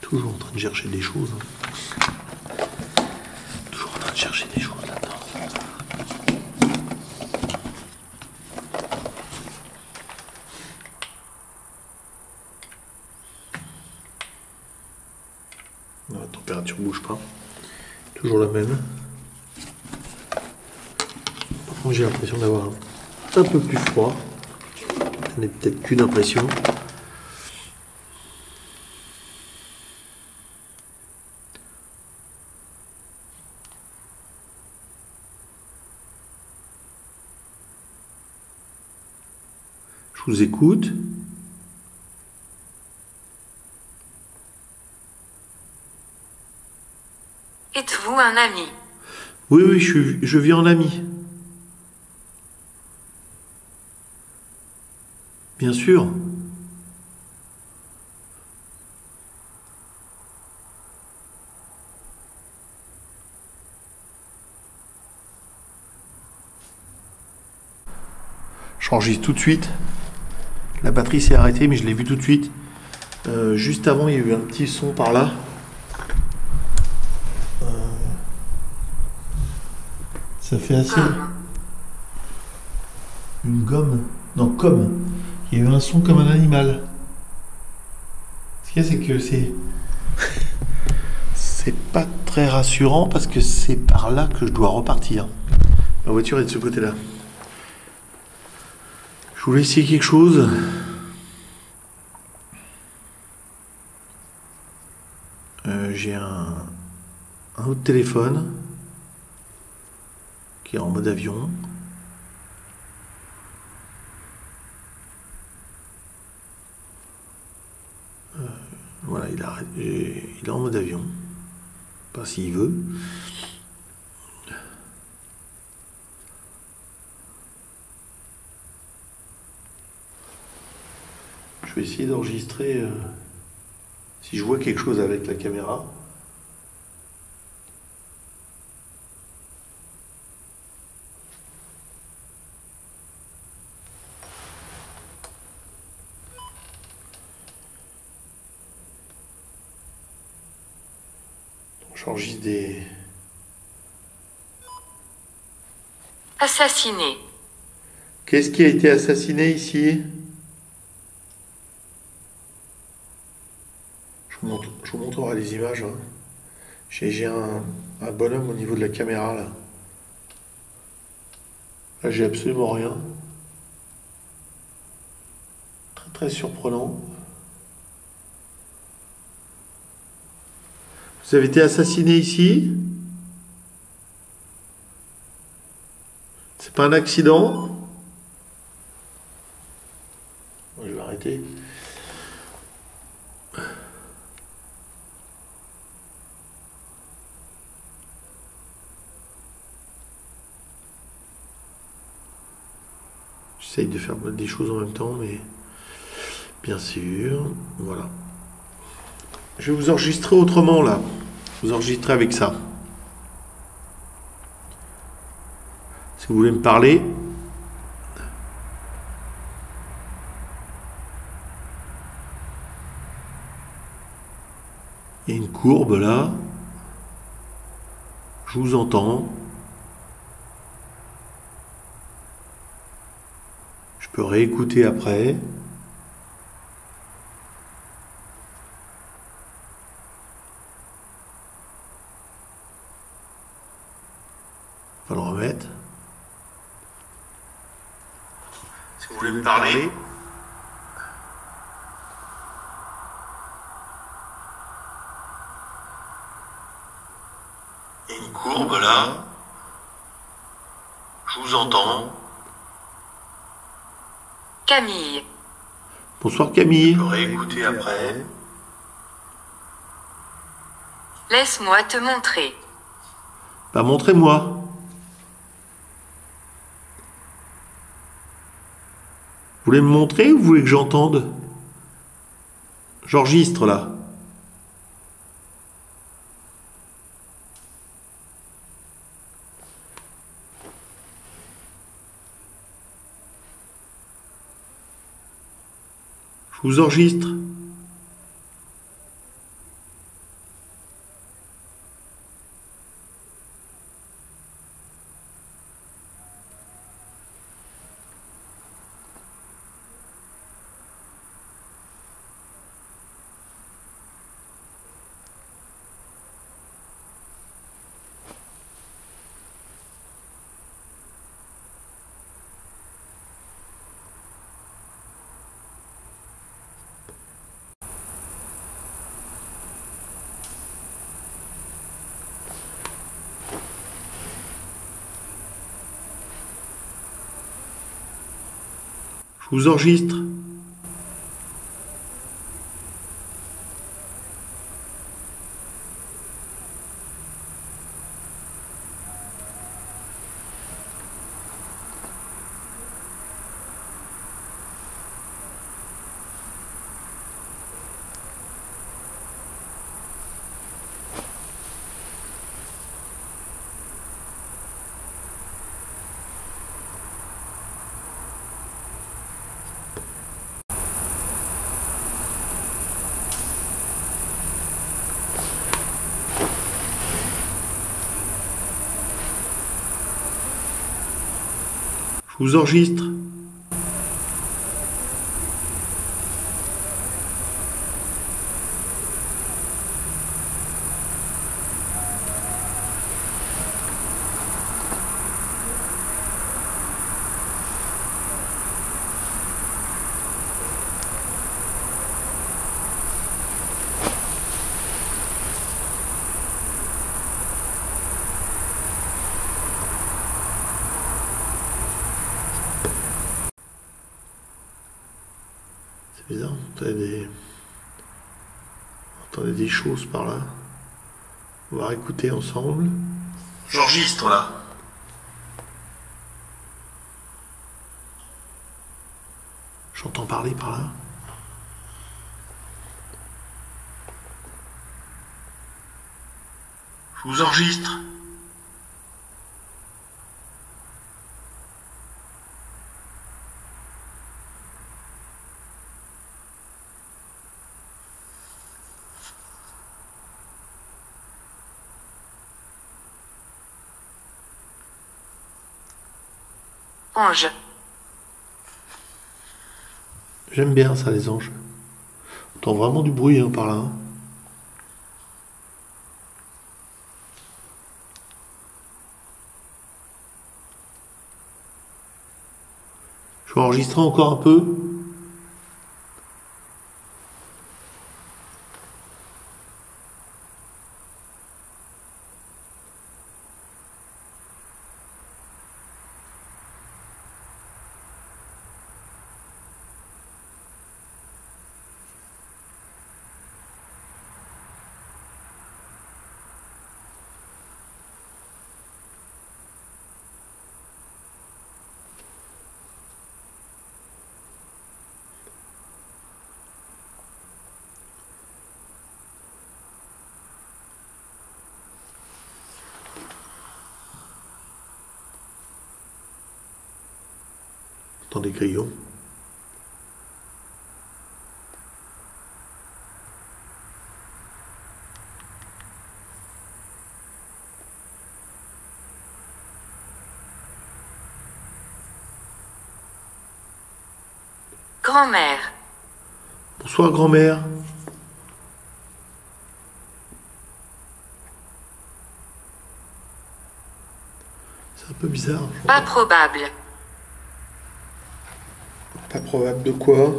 Toujours en train de chercher des choses. Toujours en train de chercher des choses là-dedans. Non, la température bouge pas. Toujours la même. Par contre, j'ai l'impression d'avoir un peu plus froid. Ce n'est peut-être qu'une impression. Je vous écoute. Êtes-vous un ami? Oui, oui, je vis en ami. Bien sûr. J'enregistre tout de suite. La batterie s'est arrêtée, mais je l'ai vu tout de suite. Juste avant, il y a eu un petit son par là. Ça fait assez. Une gomme. Non, comme. Il y a eu un son comme un animal. Ce qu'il y a, c'est que c'est pas très rassurant parce que c'est par là que je dois repartir. Ma voiture est de ce côté-là. Je voulais essayer quelque chose. J'ai un autre téléphone qui est en mode avion. Voilà, il est en mode avion. Pas s'il veut. Je vais essayer d'enregistrer si je vois quelque chose avec la caméra. J'enregistre des... Assassiné. Qu'est-ce qui a été assassiné ici? Je vous montrerai les images, hein. J'ai un bonhomme au niveau de la caméra là. Là, j'ai absolument rien. Très très surprenant. Vous avez été assassiné ici? C'est pas un accident? Je vais arrêter. J'essaye de faire des choses en même temps, mais bien sûr, voilà. Je vais vous enregistrer autrement là. Vous enregistrez avec ça. Si vous voulez me parler. Il y a une courbe là. Je vous entends. Je peux réécouter après. On va le remettre. Si vous voulez me parler. Il y a une courbe là. Je vous entends. Camille. Bonsoir Camille. Je peux réécouter après. Laisse-moi te montrer. Bah montrez-moi. Vous voulez me montrer ou vous voulez que j'entende? J'enregistre là. Je vous enregistre. Je vous enregistre. Je vous enregistre. C'est bizarre, on entendait des choses par là. On va réécouter ensemble. J'enregistre là. J'entends parler par là. Je vous enregistre. Ange. J'aime bien ça, les anges. On entend vraiment du bruit hein, par là. Hein. Je vais enregistrer encore un peu. Dans des grillons. Grand-mère. Bonsoir grand-mère. C'est un peu bizarre. Pas probable. Pas probable de quoi?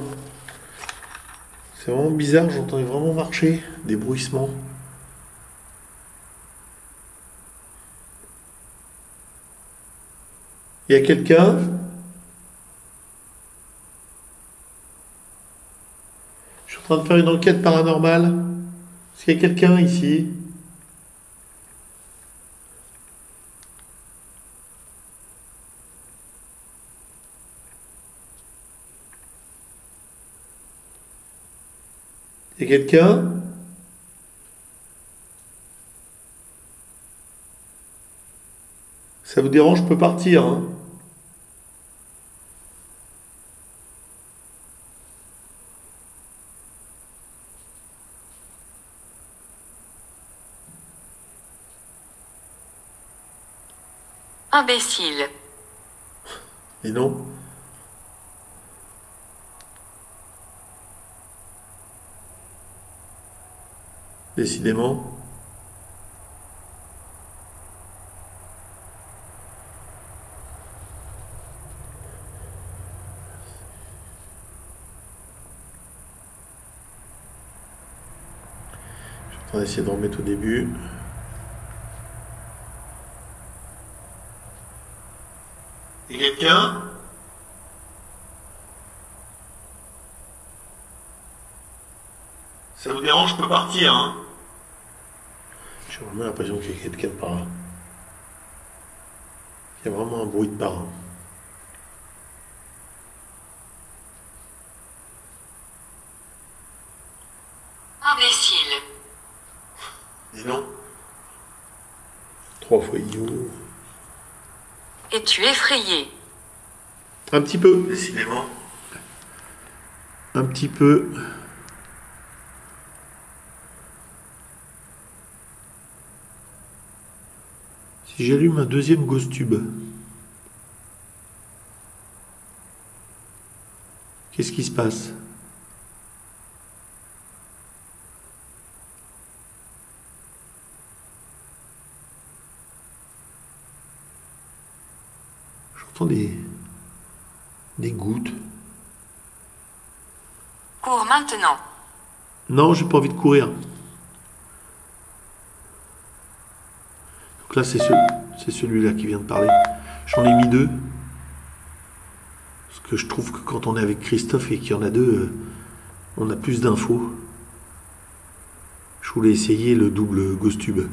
C'est vraiment bizarre, j'entendais vraiment marcher, des bruissements. Il y a quelqu'un? Je suis en train de faire une enquête paranormale. Est-ce qu'il y a quelqu'un ici? Il y a quelqu'un? Ça vous dérange, je peux partir, hein? Imbécile. Et non? Décidément. On va essayer de remettre au début. Et quelqu'un? Ça vous dérange, je peux partir, hein? J'ai vraiment l'impression qu'il y a quelqu'un par là. Il y a vraiment un bruit de parrain. Imbécile. Et non. 3 fois idiot. Es-tu effrayé? Un petit peu. Décidément. Un petit peu. Si j'allume un deuxième ghost tube, qu'est-ce qui se passe? J'entends des gouttes. Cours maintenant. Non, j'ai pas envie de courir. Donc là, c'est celui-là qui vient de parler. J'en ai mis 2. Parce que je trouve que quand on est avec Christophe et qu'il y en a 2, on a plus d'infos. Je voulais essayer le double ghost tube.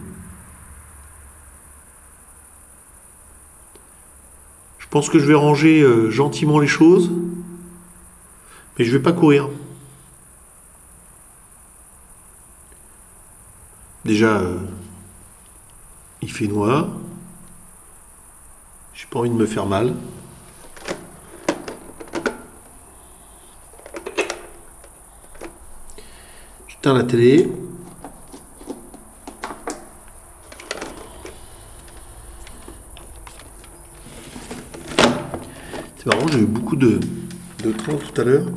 Je pense que je vais ranger gentiment les choses. Mais je vais pas courir. Déjà, il fait noir. J'ai pas envie de me faire mal. J'éteins la télé. C'est marrant, j'ai eu beaucoup de trains tout à l'heure.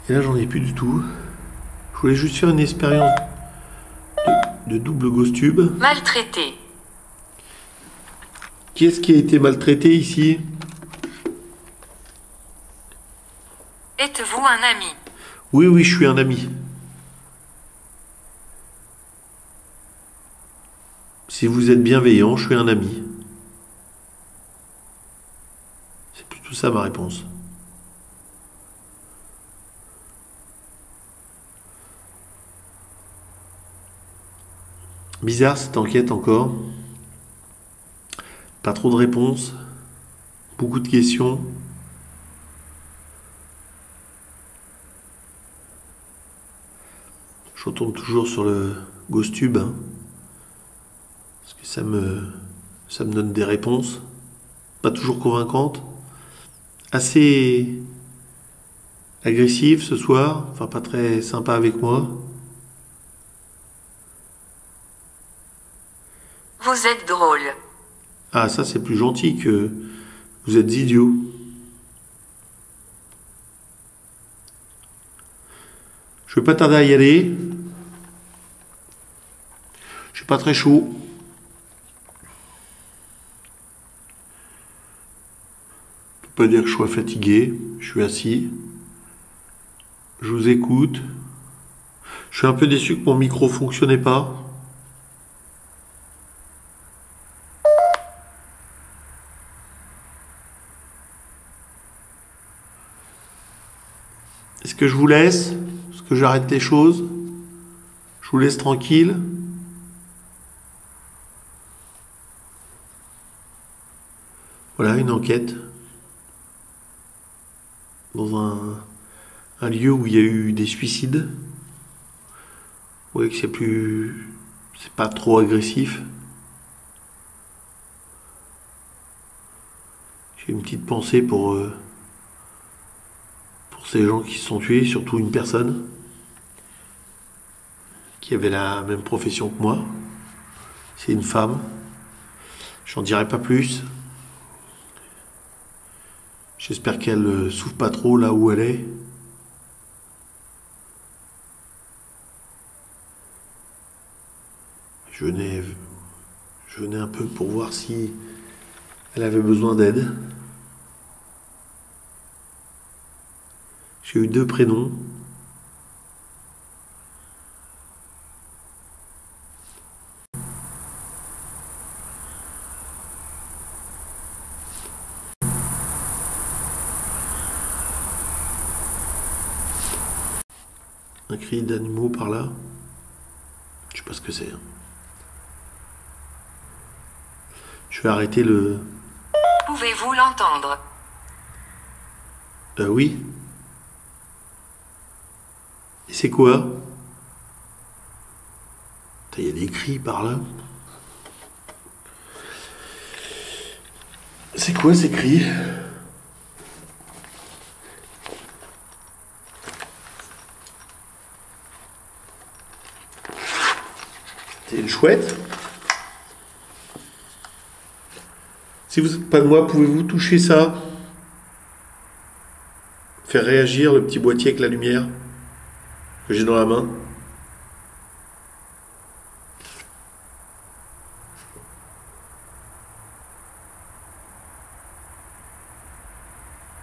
Et là, j'en ai plus du tout. Je voulais juste faire une expérience de double ghost tube. Maltraité. Qui est-ce qui a été maltraité ici? Êtes-vous un ami? Oui, oui, je suis un ami. Si vous êtes bienveillant, je suis un ami. C'est plutôt ça ma réponse. Bizarre cette enquête encore. Pas trop de réponses. Beaucoup de questions. Je retourne toujours sur le GhostTube, hein, parce que ça me donne des réponses. Pas toujours convaincantes. Assez agressives ce soir. Enfin, pas très sympa avec moi. Vous êtes drôle. Ah, ça c'est plus gentil que vous êtes idiot. Je vais pas tarder à y aller. Je suis pas très chaud. Je peux pas dire que je sois fatigué. Je suis assis. Je vous écoute. Je suis un peu déçu que mon micro fonctionnait pas. Est-ce que je vous laisse? Est-ce que j'arrête les choses? Je vous laisse tranquille. Voilà une enquête dans un lieu où il y a eu des suicides. Vous voyez que c'est pas trop agressif. J'ai une petite pensée pour ces gens qui se sont tués, surtout une personne qui avait la même profession que moi. C'est une femme. J'en dirai pas plus. J'espère qu'elle souffre pas trop là où elle est. Je venais un peu pour voir si elle avait besoin d'aide. J'ai eu 2 prénoms. Un cri d'animaux par là. Je sais pas ce que c'est. Je vais arrêter le... Pouvez-vous l'entendre? Oui. Et c'est quoi? Il y a des cris par là. C'est quoi ces cris? C'est une chouette. Si vous n'êtes pas de moi, pouvez-vous toucher ça? Faire réagir le petit boîtier avec la lumière que j'ai dans la main.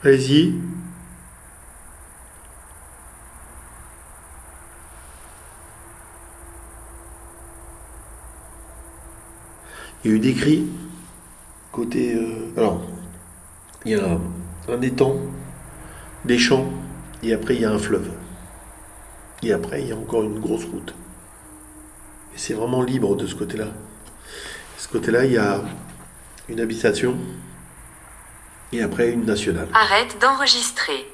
Allez-y. Il y a eu des cris. Côté... alors, il y a un étang, des champs, et après il y a un fleuve. Et après il y a encore une grosse route. Et c'est vraiment libre de ce côté-là. De ce côté-là, il y a une habitation, et après une nationale. Arrête d'enregistrer.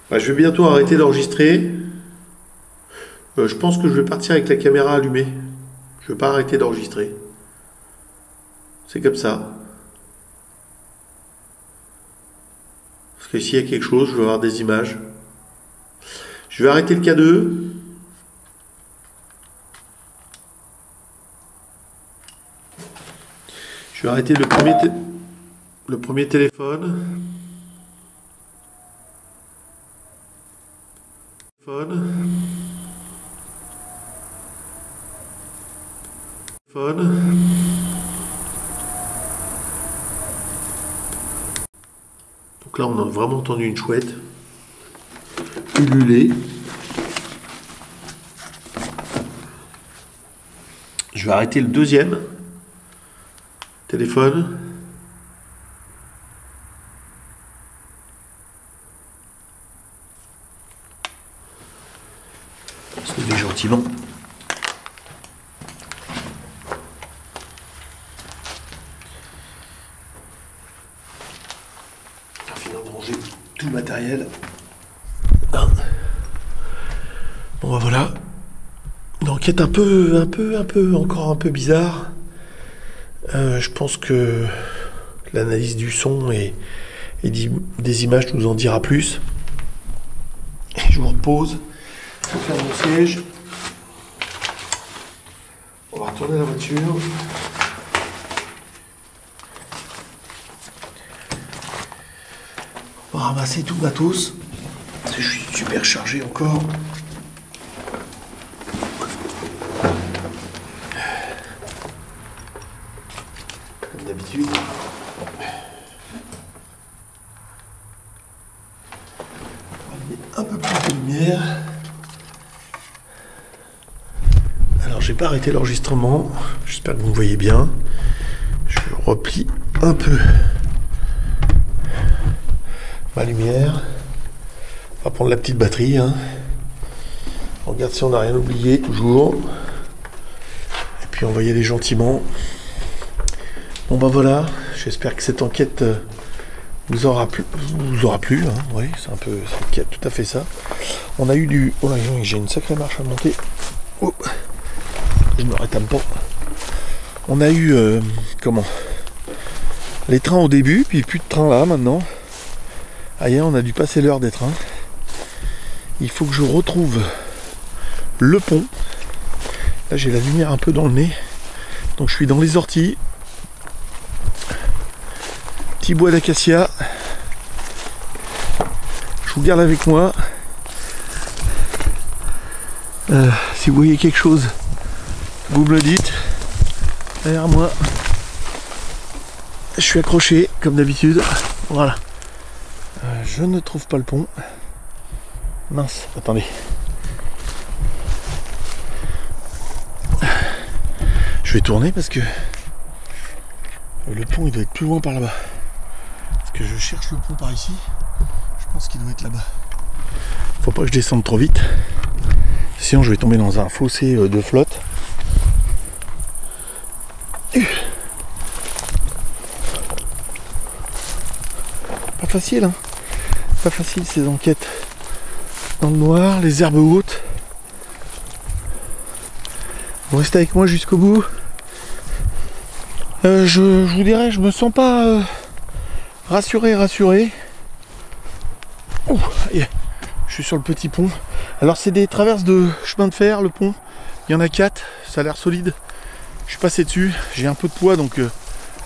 Bah, je vais bientôt arrêter d'enregistrer. Je pense que je vais partir avec la caméra allumée. Je ne vais pas arrêter d'enregistrer. C'est comme ça. Parce que s'il y a quelque chose, je veux avoir des images. Je vais arrêter le K2. Je vais arrêter le premier téléphone. Donc là, on a vraiment entendu une chouette. ululé. Je vais arrêter le deuxième téléphone. Se lever gentiment. On finit de ranger tout le matériel. Bon bah voilà. Une enquête encore un peu bizarre. Je pense que l'analyse du son et des images nous en dira plus. Et je vous repose. Je vais faire mon siège. On va retourner la voiture. On va ramasser tout le matos. Parce que je suis super chargé encore. Comme d'habitude. Un peu plus de lumière. Alors j'ai pas arrêté l'enregistrement. J'espère que vous me voyez bien. Je replie un peu ma lumière. On va prendre la petite batterie. Hein. On regarde si on n'a rien oublié toujours. Et puis on va y aller gentiment. Bon ben voilà. J'espère que cette enquête vous aura plu, hein. Oui, c'est un peu, c'est tout à fait ça. On a eu du... Oh là, j'ai une sacrée marche à monter. Oh. Je me rétame pas. On a eu, les trains au début, puis plus de trains là, maintenant. Ailleurs, on a dû passer l'heure des trains. Il faut que je retrouve le pont. Là, j'ai la lumière un peu dans le nez. Donc, je suis dans les orties. Petit bois d'acacia. Je vous garde avec moi. Si vous voyez quelque chose, vous me le dites. Derrière moi, je suis accroché comme d'habitude. Voilà. Je ne trouve pas le pont. Mince, attendez. Je vais tourner parce que le pont il doit être plus loin par là-bas. Parce que je cherche le pont par ici. Je pense qu'il doit être là-bas. Faut pas que je descende trop vite. Sinon je vais tomber dans un fossé de flotte. Pas facile, hein. Pas facile ces enquêtes. Dans le noir, les herbes hautes. Vous restez avec moi jusqu'au bout. Je vous dirais, je me sens pas rassuré. Ouh, yeah. Je suis sur le petit pont. Alors c'est des traverses de chemin de fer, le pont. Il y en a 4, ça a l'air solide. Je suis passé dessus, j'ai un peu de poids donc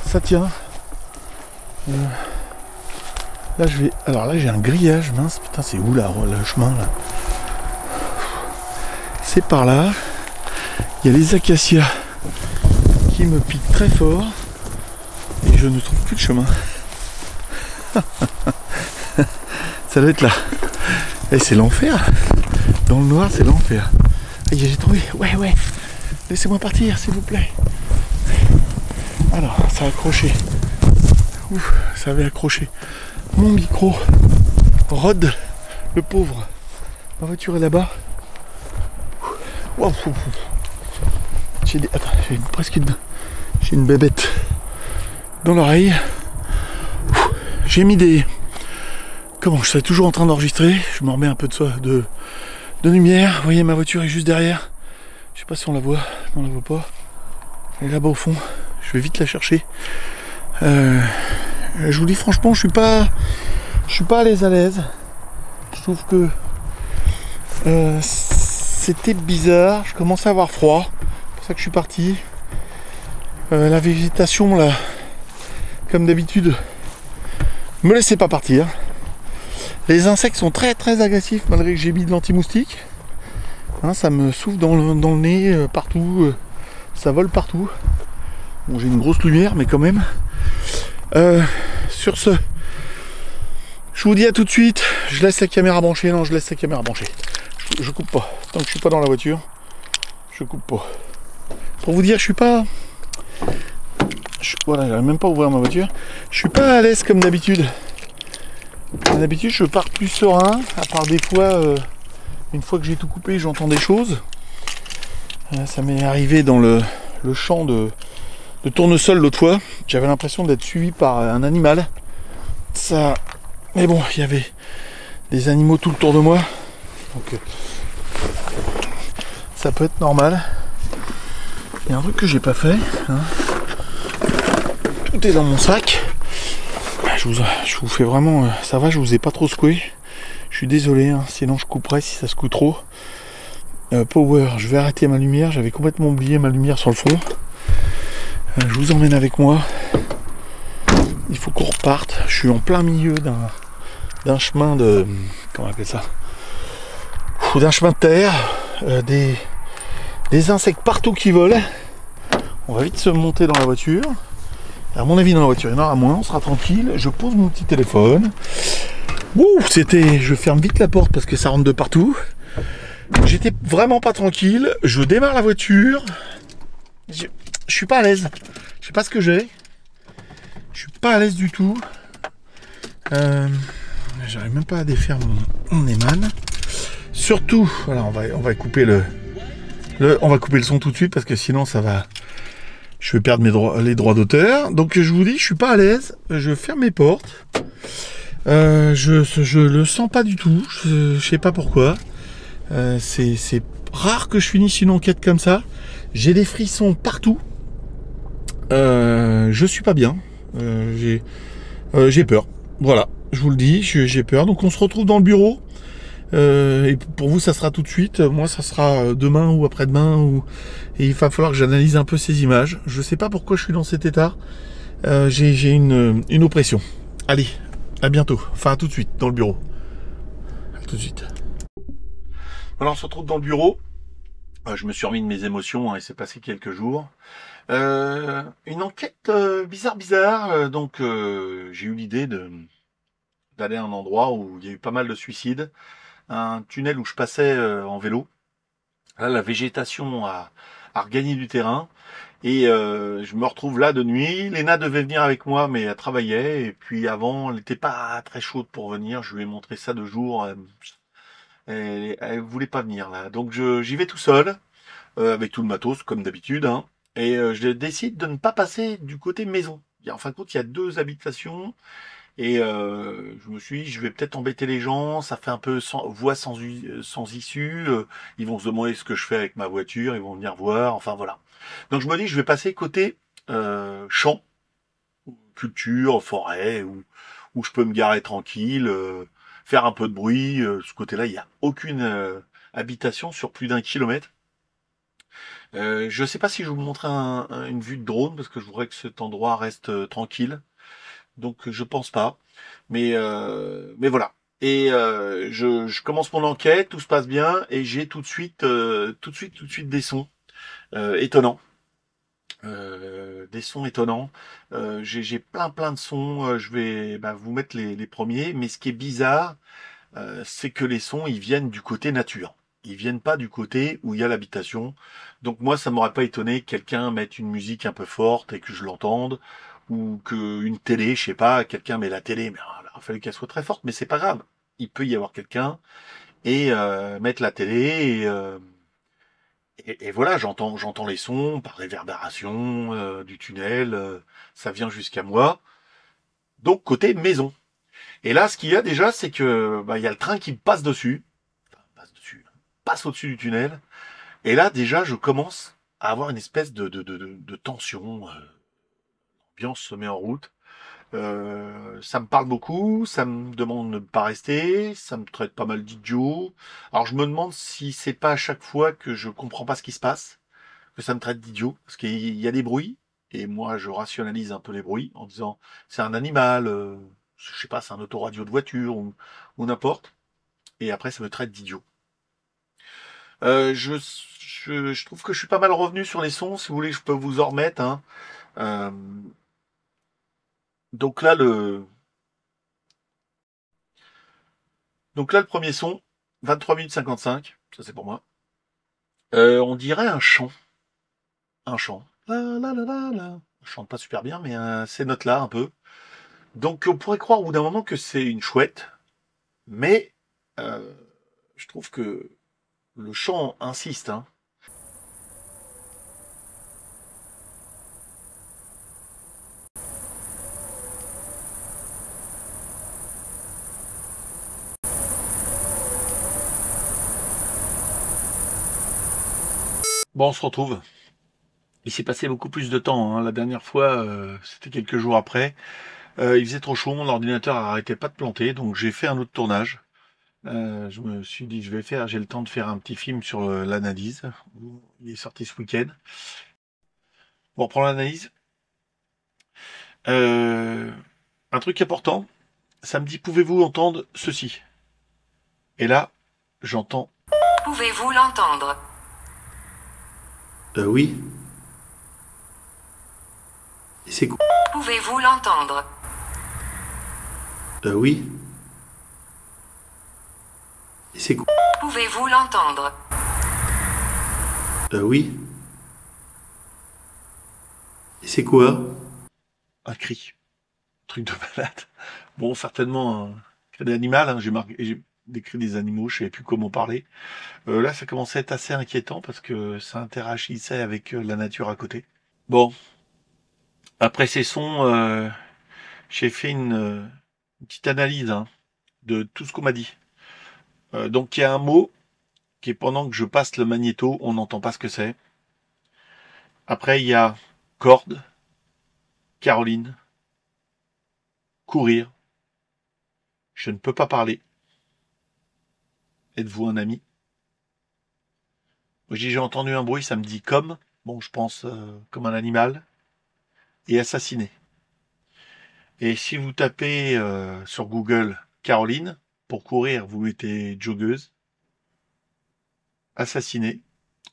ça tient. Là je vais. Alors là j'ai un grillage, mince, putain c'est où là le chemin là? C'est par là. Il y a les acacias qui me piquent très fort. Et je ne trouve plus de chemin. Ça doit être là. Et c'est l'enfer. Dans le noir c'est l'enfer. Ah, j'ai trouvé. Ouais. Laissez-moi partir s'il vous plaît. Alors, ça a accroché. Ouf, ça avait accroché. Mon micro. Rod, le pauvre. Ma voiture est là-bas. Wow. J'ai une bébête dans l'oreille. J'ai mis des... Comment, je suis toujours en train d'enregistrer. Je me remets un peu de lumière. Vous voyez, ma voiture est juste derrière. Je sais pas si on la voit. Non, on la voit pas. Elle est là-bas au fond. Je vais vite la chercher. Je vous dis franchement, je suis pas à l'aise. Je trouve que c'était bizarre. Je commençais à avoir froid. C'est pour ça que je suis parti. La végétation là, comme d'habitude, me laissait pas partir. Les insectes sont très agressifs malgré que j'ai mis de l'anti-moustique. Hein, ça me souffle dans le nez partout. Ça vole partout. Bon, j'ai une grosse lumière mais quand même. Sur ce, Je vous dis à tout de suite. Je laisse la caméra branchée. Non, je laisse la caméra branchée. Je coupe pas. Tant que je suis pas dans la voiture, je coupe pas. Pour vous dire, je suis pas... Voilà, j'arrive même pas à ouvrir ma voiture. Je suis pas à l'aise comme d'habitude. D'habitude, je pars plus serein. À part des fois, une fois que j'ai tout coupé, j'entends des choses. Ça m'est arrivé dans le champ de tournesol l'autre fois. J'avais l'impression d'être suivi par un animal. Ça... Mais bon, il y avait des animaux tout autour de moi. Donc, ça peut être normal. Il y a un truc que j'ai pas fait. Hein. Tout est dans mon sac. Je vous fais vraiment... ça va, je vous ai pas trop secoué. Je suis désolé, hein, sinon je couperai si ça secoue trop. Power, je vais arrêter ma lumière. J'avais complètement oublié ma lumière sur le fond. Je vous emmène avec moi. Il faut qu'on reparte. Je suis en plein milieu d'un chemin de... Comment on appelle ça? D'un chemin de terre. Des insectes partout qui volent. On va vite se monter dans la voiture. À mon avis, dans la voiture, il y en aura moins. On sera tranquille. Je pose mon petit téléphone. Ouh, c'était... Je ferme vite la porte parce que ça rentre de partout. J'étais vraiment pas tranquille. Je démarre la voiture. Je suis pas à l'aise. Je sais pas ce que j'ai. Je suis pas à l'aise du tout. J'arrive même pas à défaire mon Eman. Surtout, voilà, on va couper on va couper le son tout de suite parce que sinon ça va. Je vais perdre les droits d'auteur. Donc je vous dis, je suis pas à l'aise. Je ferme mes portes. Je le sens pas du tout. Je sais pas pourquoi. C'est rare que je finisse une enquête comme ça. J'ai des frissons partout. Je suis pas bien. J'ai peur. Voilà, je vous le dis, j'ai peur. Donc on se retrouve dans le bureau. Et pour vous, ça sera tout de suite. Moi, ça sera demain ou après-demain. Et il va falloir que j'analyse un peu ces images. Je sais pas pourquoi je suis dans cet état. J'ai une oppression. Allez, à bientôt. Enfin, à tout de suite, dans le bureau. À tout de suite. Alors, on se retrouve dans le bureau. Je me suis remis de mes émotions, hein, il s'est passé quelques jours. Une enquête bizarre. Donc, j'ai eu l'idée d'aller à un endroit où il y a eu pas mal de suicides. Un tunnel où je passais en vélo. Là, la végétation a regagné du terrain. Et je me retrouve là de nuit. Léna devait venir avec moi, mais elle travaillait. Et puis avant, elle n'était pas très chaude pour venir. Je lui ai montré ça de jour. Elle voulait pas venir là. Donc j'y vais tout seul, avec tout le matos, comme d'habitude. Hein. Et je décide de ne pas passer du côté maison. En fin de compte, il y a 2 habitations. Et je me suis dit, je vais peut-être embêter les gens, ça fait un peu voie sans issue, ils vont se demander ce que je fais avec ma voiture, ils vont venir voir, enfin voilà. Donc je me dis, je vais passer côté champ, culture, forêt, où je peux me garer tranquille, faire un peu de bruit. Ce côté-là, il n'y a aucune habitation sur plus d'1 kilomètre. Je sais pas si je vous montrer une vue de drone, parce que je voudrais que cet endroit reste tranquille. Donc je pense pas, mais voilà. Et je commence mon enquête, tout se passe bien, et j'ai tout de suite des sons étonnants, des sons étonnants. J'ai plein de sons. Je vais vous mettre les premiers, mais ce qui est bizarre, c'est que les sons ils viennent du côté nature. Ils viennent pas du côté où il y a l'habitation. Donc moi, ça m'aurait pas étonné que quelqu'un mette une musique un peu forte et que je l'entende, ou que une télé, je sais pas, quelqu'un met la télé, mais il a fallu qu'elle soit très forte, mais c'est pas grave. Il peut y avoir quelqu'un et mettre la télé et voilà, j'entends les sons par réverbération du tunnel, ça vient jusqu'à moi. Donc côté maison. Et là, ce qu'il y a déjà, c'est que il y a le train qui me passe dessus. Passe au-dessus du tunnel. Et là, déjà, je commence à avoir une espèce de tension. L'ambiance se met en route. Ça me parle beaucoup, ça me demande de ne pas rester, ça me traite pas mal d'idiot. Alors je me demande si c'est pas à chaque fois que je comprends pas ce qui se passe, que ça me traite d'idiot. Parce qu'il y a des bruits, et moi je rationalise un peu les bruits en disant c'est un animal, je sais pas, c'est un autoradio de voiture ou n'importe. Et après ça me traite d'idiot. Je trouve que je suis pas mal revenu sur les sons. Si vous voulez, je peux vous en remettre. Hein. Donc là, Donc là, le premier son, 23 minutes 55, ça c'est pour moi. On dirait un chant. Un chant. La, la, la, la, la. Je chante pas super bien, mais ces notes-là, un peu. Donc on pourrait croire au bout d'un moment que c'est une chouette, mais je trouve que le chant insiste, hein. Bon, on se retrouve. Il s'est passé beaucoup plus de temps, hein. La dernière fois, c'était quelques jours après. Il faisait trop chaud, mon ordinateur arrêtait pas de planter, donc j'ai fait un autre tournage. Je me suis dit, j'ai le temps de faire un petit film sur l'analyse. Il est sorti ce week-end. Bon, pour l'analyse, un truc important, ça me dit, pouvez-vous entendre ceci? Et là, j'entends. Pouvez-vous l'entendre? Oui. Et c'est quoi? Pouvez-vous l'entendre? Oui. Et c'est quoi? Pouvez-vous l'entendre? Oui. Et c'est quoi? Un cri. Truc de malade. Bon, certainement un cri d'animal, hein. J'ai décrit des animaux, je savais plus comment parler. Là, ça commençait à être assez inquiétant parce que ça interagissait avec la nature à côté. Bon, après ces sons, j'ai fait une petite analyse, hein, de tout ce qu'on m'a dit. Donc il y a un mot qui est pendant que je passe le magnéto, on n'entend pas ce que c'est. Après il y a corde, Caroline, courir, je ne peux pas parler. Êtes-vous un ami? Moi j'ai entendu un bruit, ça me dit comme, bon je pense comme un animal, et assassiné. Et si vous tapez sur Google Caroline, pour courir, vous mettez joggeuse, assassinée,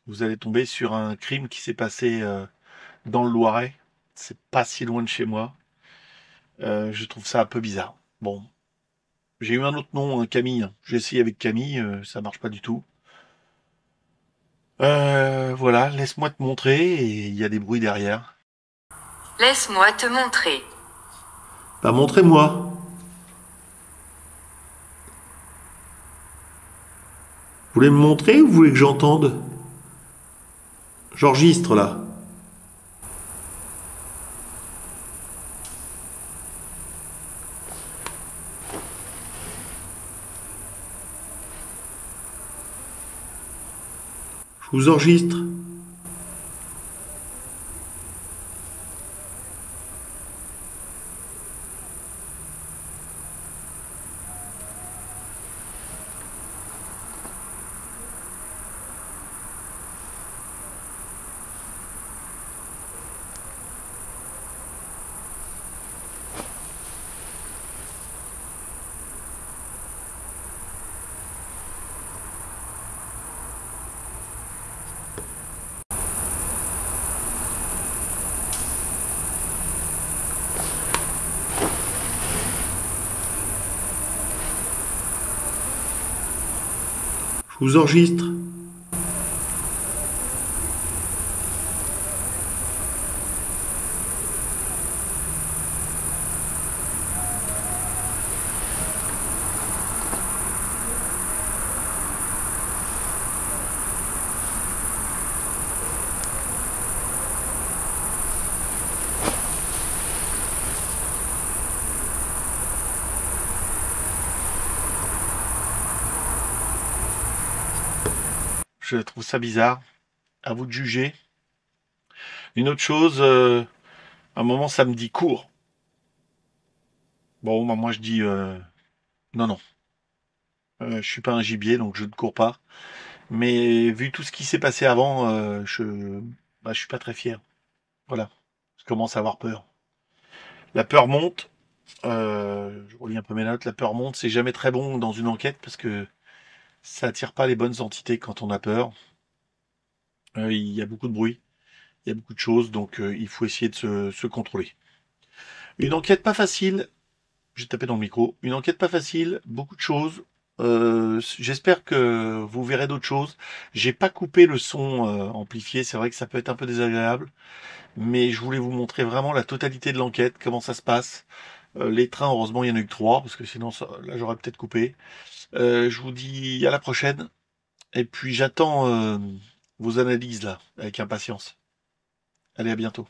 vous allez tomber sur un crime qui s'est passé dans le Loiret. C'est pas si loin de chez moi. Je trouve ça un peu bizarre. Bon, j'ai eu un autre nom, Camille. J'ai essayé avec Camille, ça marche pas du tout. Voilà, laisse-moi te montrer, et il y a des bruits derrière. Laisse-moi te montrer. Bah montrez-moi. Vous voulez me montrer ou vous voulez que j'entende? J'enregistre là. Je vous enregistre. Je vous enregistre. Je trouve ça bizarre. À vous de juger. Une autre chose, à un moment ça me dit cours. Bon, bah, moi je dis non, non. Je suis pas un gibier, donc je ne cours pas. Mais vu tout ce qui s'est passé avant, je suis pas très fier. Voilà. Je commence à avoir peur. La peur monte. Je relis un peu mes notes. La peur monte. C'est jamais très bon dans une enquête parce que ça attire pas les bonnes entités quand on a peur. Il y a beaucoup de bruit. Il y a beaucoup de choses, donc il faut essayer de se contrôler. Une enquête pas facile. J'ai tapé dans le micro. Une enquête pas facile. Beaucoup de choses. J'espère que vous verrez d'autres choses. J'ai pas coupé le son amplifié, c'est vrai que ça peut être un peu désagréable, mais je voulais vous montrer vraiment la totalité de l'enquête, comment ça se passe. Les trains, heureusement, il y en a eu que 3, parce que sinon, là, j'aurais peut-être coupé. Je vous dis à la prochaine, et puis j'attends vos analyses là, avec impatience. Allez, à bientôt.